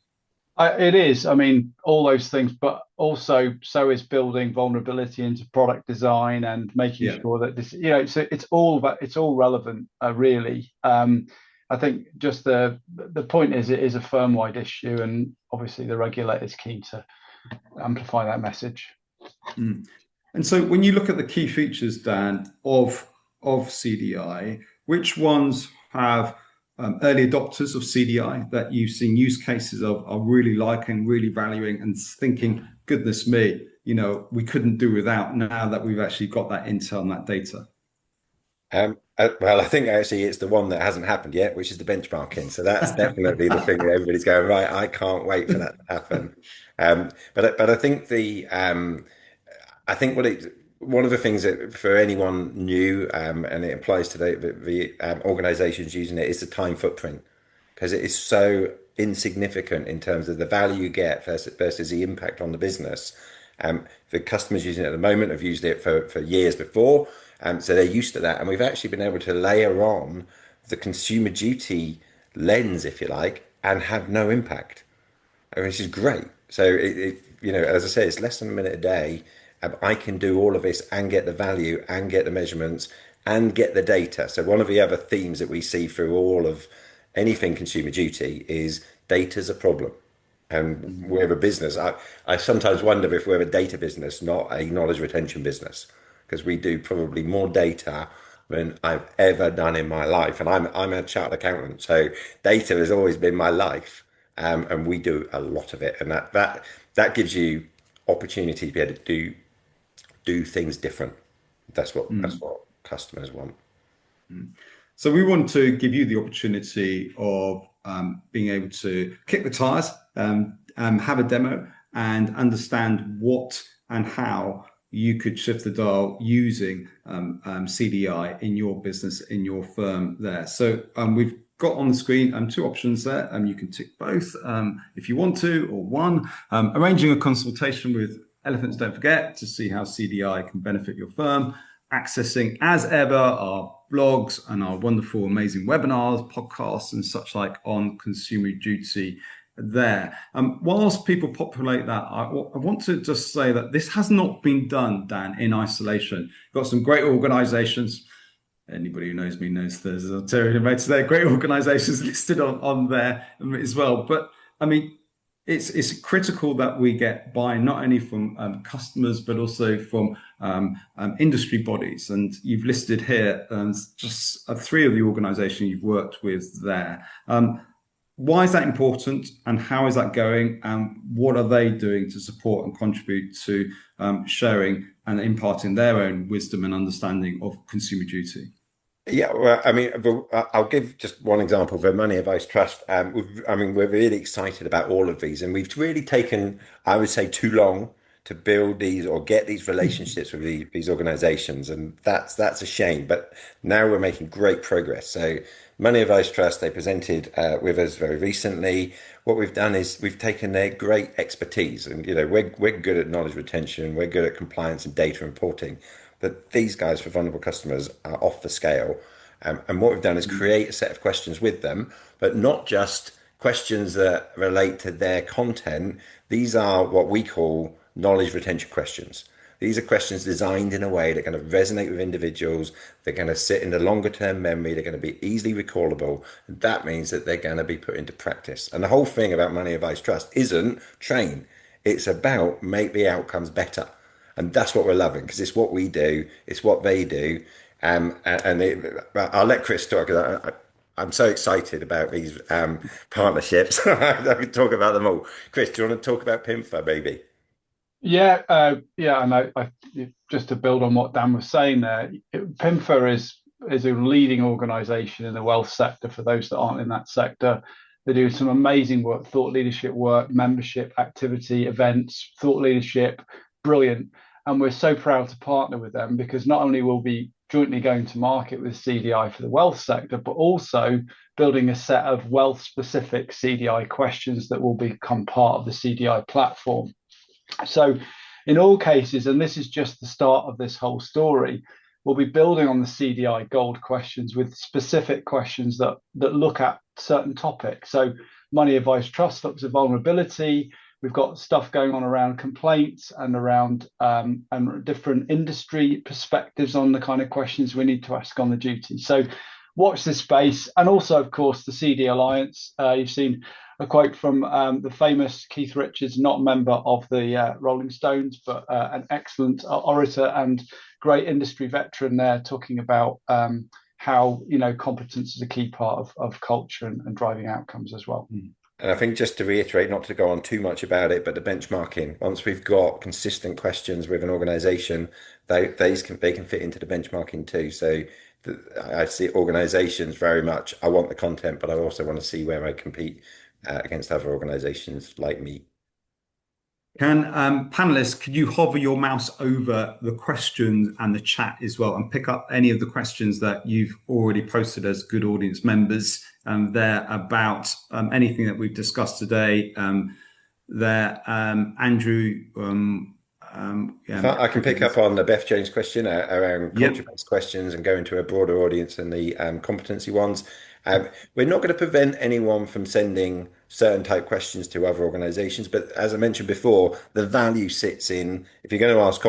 [SPEAKER 4] It is. I mean, all those things, but also so is building vulnerability into product design and making
[SPEAKER 1] Yeah.
[SPEAKER 4] sure that this, so it's all relevant, really. I think just the point is it is a firm-wide issue, and obviously the regulator is keen to amplify that message.
[SPEAKER 1] Mm. And so when you look at the key features, Dan, of CDI, which ones have early adopters of CDI that you've seen use cases of are really liking, really valuing, and thinking, goodness me, we couldn't do without now that we've actually got that intel and that data?
[SPEAKER 2] Well, I think actually it's the one that hasn't happened yet, which is the benchmarking. So that's definitely the thing that everybody's going, right, I can't wait for that to happen. But I think I think one of the things that for anyone new, and it applies to the organizations using it, is the time footprint, because it is so insignificant in terms of the value you get versus the impact on the business. The customers using it at the moment have used it for years before, so they're used to that. And we've actually been able to layer on the consumer duty lens, if you like, and have no impact, which is great. So as I say, it's less than a minute a day. I can do all of this and get the value and get the measurements and get the data. So one of the other themes that we see through all of anything consumer duty is data's a problem. And we're a business. I sometimes wonder if we're a data business, not a knowledge retention business, because we do probably more data than I've ever done in my life. And I'm a chartered accountant, so data has always been my life, and we do a lot of it. And that gives you opportunity to be able to do things different. That's what customers want.
[SPEAKER 1] So we want to give you the opportunity of being able to kick the tires, have a demo, and understand what and how you could shift the dial using CDI in your business, in your firm there. So we've got on the screen two options there. You can tick both if you want to, or one. Arranging a consultation with Elephants Don't Forget to see how CDI can benefit your firm. Accessing, as ever, our blogs and our wonderful, amazing webinars, podcasts, and such like on consumer duty there. Whilst people populate that, I want to just say that this has not been done, Dan, in isolation. You've got some great organizations. Anybody who knows me knows there's a there great organizations listed on there as well. But I mean, it's critical that we get buy-in not only from customers but also from industry bodies. And you've listed here just three of the organisations you've worked with there. Why is that important, and how is that going, and what are they doing to support and contribute to sharing and imparting their own wisdom and understanding of consumer duty?
[SPEAKER 2] Yeah, well, I mean, I'll give just one example. The Money Advice Trust. We're really excited about all of these, and we've really taken, I would say, too long to build these or get these relationships with these organisations, and that's a shame. But now we're making great progress. So, Money Advice Trust, they presented with us very recently. What we've done is we've taken their great expertise, and we're good at knowledge retention, we're good at compliance and data reporting. But these guys for vulnerable customers are off the scale. And what we've done is create a set of questions with them, but not just questions that relate to their content. These are what we call knowledge retention questions. These are questions designed in a way that are going to resonate with individuals. They're going to sit in the longer term memory. They're going to be easily recallable. And that means that they're going to be put into practice. And the whole thing about Money Advice Trust isn't train. It's about make the outcomes better. And that's what we're loving, because it's what we do, it's what they do. I'll let Chris talk, because I'm so excited about these partnerships. I could talk about them all. Chris, do you want to talk about PIMFA, maybe?
[SPEAKER 4] Yeah, and just to build on what Dan was saying there, PIMFA is a leading organisation in the wealth sector. For those that aren't in that sector, they do some amazing work, thought leadership work, membership activity, events, thought leadership, brilliant. And we're so proud to partner with them because not only will we be jointly going to market with CDI for the wealth sector, but also building a set of wealth specific CDI questions that will become part of the CDI platform. So, in all cases, and this is just the start of this whole story, we'll be building on the CDI Gold questions with specific questions that look at certain topics. So, money advice trust looks at vulnerability. We've got stuff going on around complaints and around and different industry perspectives on the kind of questions we need to ask on the duty. So, watch this space, and also, of course, the CD Alliance. You've seen a quote from the famous Keith Richards, not a member of the Rolling Stones, but an excellent orator and great industry veteran there, talking about how competence is a key part of culture and driving outcomes as well.
[SPEAKER 2] And I think just to reiterate, not to go on too much about it, but the benchmarking. Once we've got consistent questions with an organisation, they can fit into the benchmarking too. So I see organisations very much. I want the content, but I also want to see where I compete against other organisations like me.
[SPEAKER 1] Can panelists, could you hover your mouse over the questions and the chat as well and pick up any of the questions that you've already posted as good audience members there about anything that we've discussed today? Andrew.
[SPEAKER 2] I can pick up on the Beth Jones question around culture-based questions and go into a broader audience than the competency ones. We're not going to prevent anyone from sending certain type questions to other organisations, but as I mentioned before, the value sits in if you're going to ask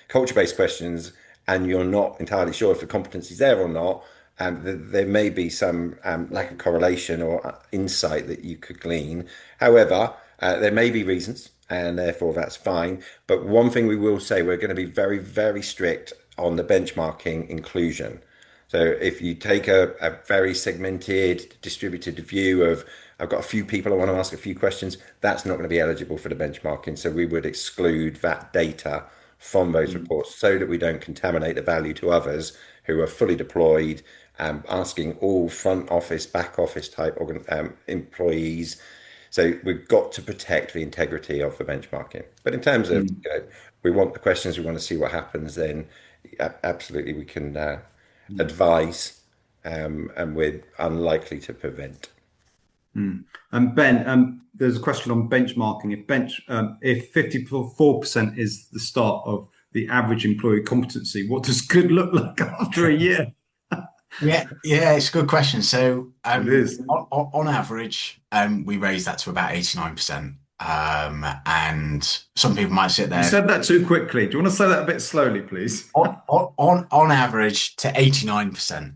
[SPEAKER 2] culture-based questions and you're not entirely sure if the competency is there or not. There may be some lack of correlation or insight that you could glean. However, there may be reasons, and therefore that's fine. But one thing we will say, we're going to be very, very strict on the benchmarking inclusion. So if you take a very segmented, distributed view of, I've got a few people I want to ask a few questions, that's not going to be eligible for the benchmarking. So we would exclude that data from those reports so that we don't contaminate the value to others who are fully deployed, asking all front office, back office type employees. So we've got to protect the integrity of the benchmarking. But in terms of, we want the questions, we want to see what happens, then absolutely we can advise, and we're unlikely to prevent.
[SPEAKER 1] And Ben, there's a question on benchmarking. If 54% is the start of the average employee competency, what does good look like after a year?
[SPEAKER 3] Yeah, it's a good question. So
[SPEAKER 1] It is.
[SPEAKER 3] on average, we raise that to about 89%. And some people might sit there.
[SPEAKER 1] You said that too quickly. Do you want to say that a bit slowly, please?
[SPEAKER 3] On average to 89%.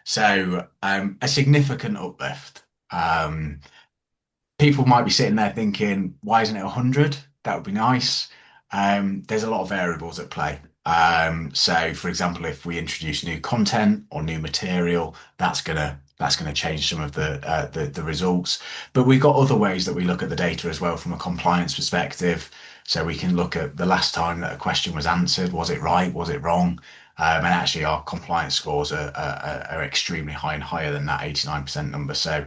[SPEAKER 3] So a significant uplift. People might be sitting there thinking, why isn't it 100? That would be nice. There's a lot of variables at play. So for example, if we introduce new content or new material, that's gonna change some of the results. But we've got other ways that we look at the data as well from a compliance perspective. So we can look at the last time that a question was answered. Was it right? Was it wrong? And actually our compliance scores are extremely high and higher than that 89% number. So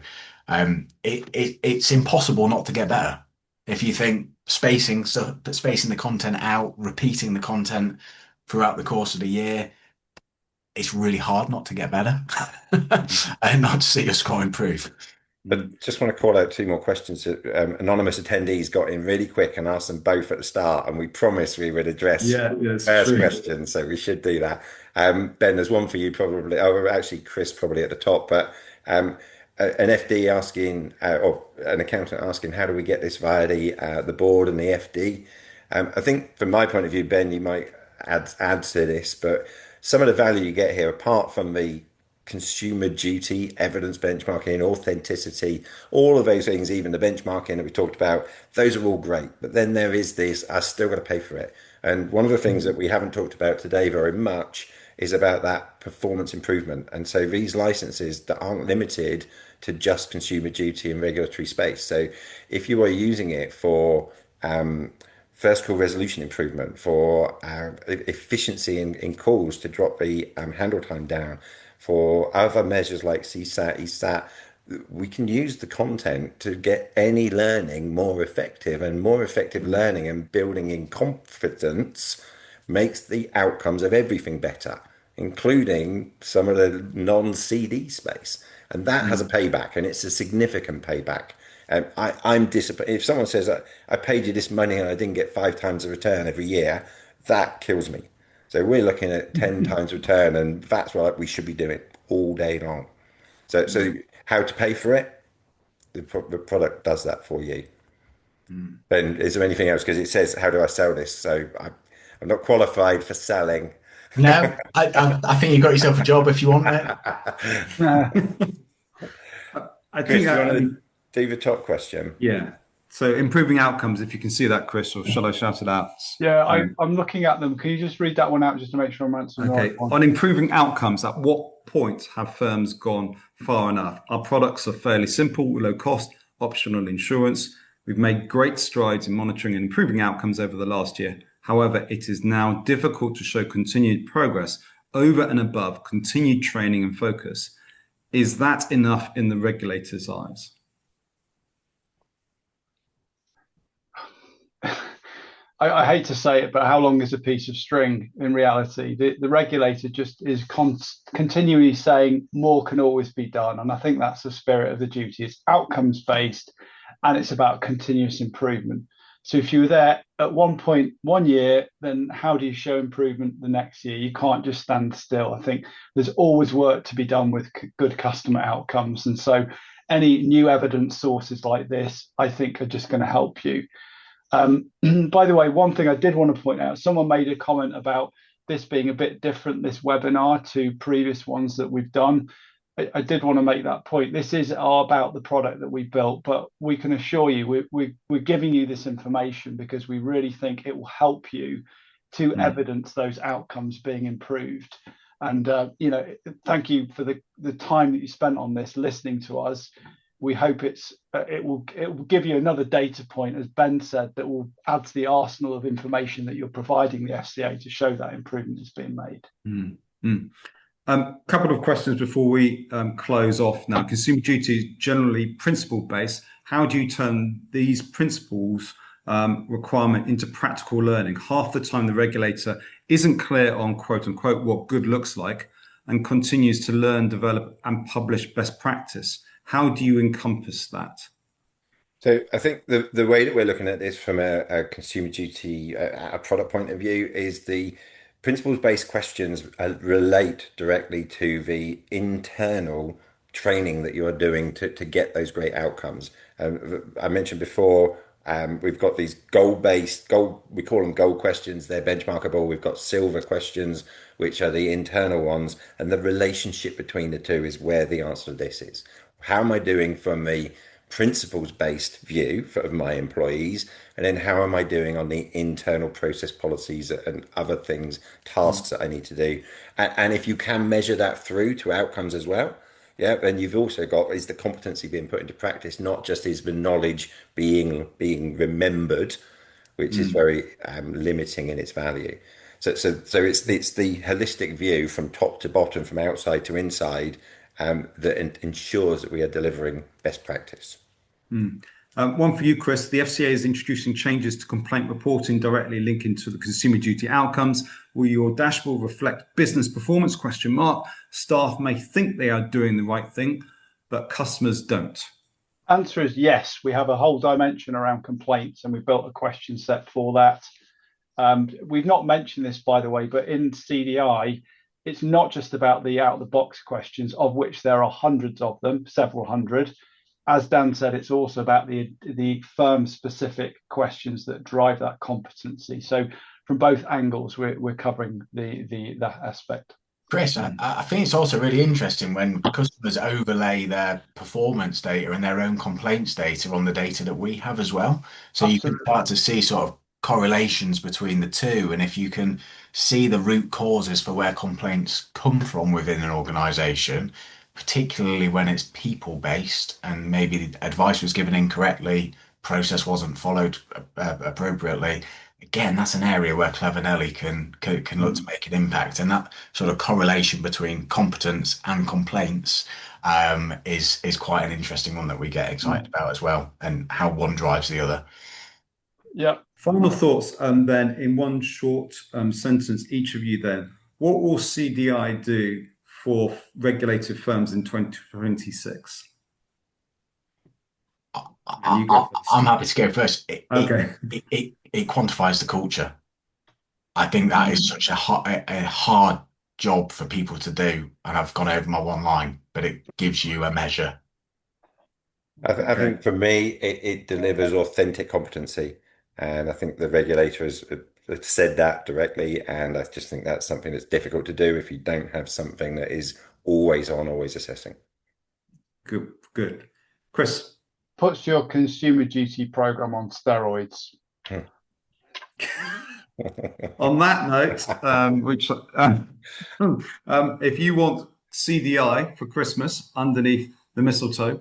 [SPEAKER 3] it's impossible not to get better. If you think spacing the content out, repeating the content throughout the course of the year, it's really hard not to get better and not to see your score improve.
[SPEAKER 2] But just want to call out two more questions. Anonymous attendees got in really quick and asked them both at the start, and we promised we would address the first question, so we should do that. Ben, there's one for you probably. Oh, actually, Chris probably at the top, but an FD asking, or an accountant asking, how do we get this via the board and the FD? I think from my point of view, Ben, you might add to this, but some of the value you get here, apart from the consumer duty, evidence benchmarking, authenticity, all of those things, even the benchmarking that we talked about, those are all great. But then there is this, I still got to pay for it. And one of the things that we haven't talked about today very much is about that performance improvement. And so these licenses that aren't limited to just consumer duty and regulatory space. So if you are using it for first call resolution improvement, for efficiency in calls to drop the handle time down, for other measures like CSAT, ESAT, we can use the content to get any learning more effective, and more effective learning and building in confidence makes the outcomes of everything better, including some of the non-CD space. And that has a payback, and it's a significant payback. And I'm disappointed. If someone says, I paid you this money and I didn't get 5 times the return every year, that kills me. So we're looking at 10 times return, and that's what we should be doing all day long. So how to pay for it? The product does that for you. Then is there anything else? Because it says, how do I sell this? So I'm not qualified for selling.
[SPEAKER 3] No, I think you got yourself a job if you want it.
[SPEAKER 1] I
[SPEAKER 2] Chris,
[SPEAKER 1] think
[SPEAKER 2] do you
[SPEAKER 1] that,
[SPEAKER 2] want to do the top question?
[SPEAKER 1] yeah. So improving outcomes, if you can see that, Chris, or shall I shout it out?
[SPEAKER 4] Yeah, I'm looking at them. Can you just read that one out just to make sure I'm answering the
[SPEAKER 1] Okay.
[SPEAKER 4] right one?
[SPEAKER 1] On improving outcomes, at what point have firms gone far enough? Our products are fairly simple, low cost, optional insurance. We've made great strides in monitoring and improving outcomes over the last year. However, it is now difficult to show continued progress over and above continued training and focus. Is that enough in the regulator's eyes?
[SPEAKER 4] I hate to say it, but how long is a piece of string in reality? The regulator just is continually saying more can always be done. And I think that's the spirit of the duty. It's outcomes based, and it's about continuous improvement. So if you were there at one point, 1 year, then how do you show improvement the next year? You can't just stand still. I think there's always work to be done with good customer outcomes. And so any new evidence sources like this, I think, are just going to help you. By the way, one thing I did want to point out, someone made a comment about this being a bit different, this webinar, to previous ones that we've done. I did want to make that point. This is about the product that we built, but we can assure you we're giving you this information because we really think it will help you to evidence those outcomes being improved. And thank you for the time that you spent on this, listening to us. We hope it will give you another data point, as Ben said, that will add to the arsenal of information that you're providing the FCA to show that improvement is being made.
[SPEAKER 1] Couple of questions before we close off now. Consumer duty is generally principle-based. How do you turn these principles requirement into practical learning? Half the time the regulator isn't clear on quote unquote what good looks like and continues to learn, develop and publish best practice. How do you encompass that?
[SPEAKER 2] So I think the way that we're looking at this from a consumer duty, a product point of view, is the principles-based questions relate directly to the internal training that you are doing to get those great outcomes. I mentioned before, we've got these goal-based, we call them goal questions, they're benchmarkable. We've got silver questions, which are the internal ones, and the relationship between the two is where the answer to this is. How am I doing from the principles-based view of my employees, and then how am I doing on the internal process policies and other things, tasks that I need to do? And if you can measure that through to outcomes as well, yeah, then you've also got, is the competency being put into practice, not just is the knowledge being remembered, which is very limiting in its value. So it's the holistic view from top to bottom, from outside to inside, that ensures that we are delivering best practice.
[SPEAKER 1] One for you, Chris. The FCA is introducing changes to complaint reporting directly linking to the consumer duty outcomes. Will your dashboard reflect business performance? Staff may think they are doing the right thing, but customers don't.
[SPEAKER 4] Answer is yes. We have a whole dimension around complaints, and we built a question set for that. We've not mentioned this, by the way, but in CDI, it's not just about the out-of-the-box questions, of which there are hundreds of them, several hundred. As Dan said, it's also about the firm-specific questions that drive that competency. So from both angles, we're covering that aspect.
[SPEAKER 3] Chris, I think it's also really interesting when customers overlay their performance data and their own complaints data on the data that we have as well. So you can start to see sort of correlations between the two. And if you can see the root causes for where complaints come from within an organization, particularly when it's people based and maybe the advice was given incorrectly, process wasn't followed appropriately. Again, that's an area where Clever Nelly can look to make an impact, and that sort of correlation between competence and complaints is quite an interesting one that we get excited about as well, and how one drives the other.
[SPEAKER 4] Yeah.
[SPEAKER 1] Final thoughts, then, in one short sentence, each of you. Then, what will CDI do for regulated firms in 2026?
[SPEAKER 3] I'm happy to go first.
[SPEAKER 1] Okay.
[SPEAKER 3] It quantifies the culture. I think that is such a hard job for people to do, and I've gone over my one line, but it gives you a measure.
[SPEAKER 2] I think for me, it delivers authentic competency. And I think the regulators have said that directly. And I just think that's something that's difficult to do if you don't have something that is always on, always assessing.
[SPEAKER 1] Good, good. Chris?
[SPEAKER 4] Puts your consumer duty program on steroids.
[SPEAKER 1] On that note, if you want CDI for Christmas underneath the mistletoe,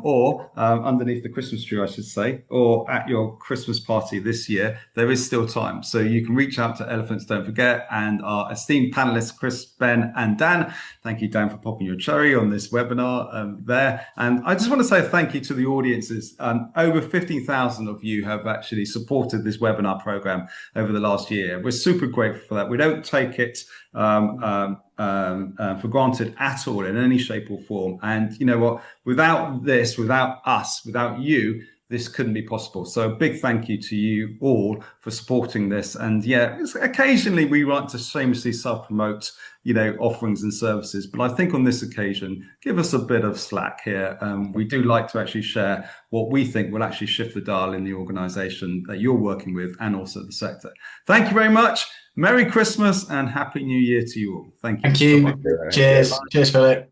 [SPEAKER 1] or underneath the Christmas tree, I should say, or at your Christmas party this year, there is still time. So you can reach out to Elephants Don't Forget and our esteemed panelists, Chris, Ben, and Dan. Thank you, Dan, for popping your cherry on this webinar there. And I just want to say thank you to the audiences. Over 15,000 of you have actually supported this webinar program over the last year. We're super grateful for that. We don't take it for granted at all in any shape or form. And you know what? Without this, without us, without you, this couldn't be possible. So a big thank you to you all for supporting this. And yeah, occasionally we like to shamelessly self-promote, offerings and services. But I think on this occasion, give us a bit of slack here. We do like to actually share what we think will actually shift the dial in the organization that you're working with and also the sector. Thank you very much. Merry Christmas and Happy New Year to you all. Thank you.
[SPEAKER 3] Thank you. Cheers. Cheers, Philip.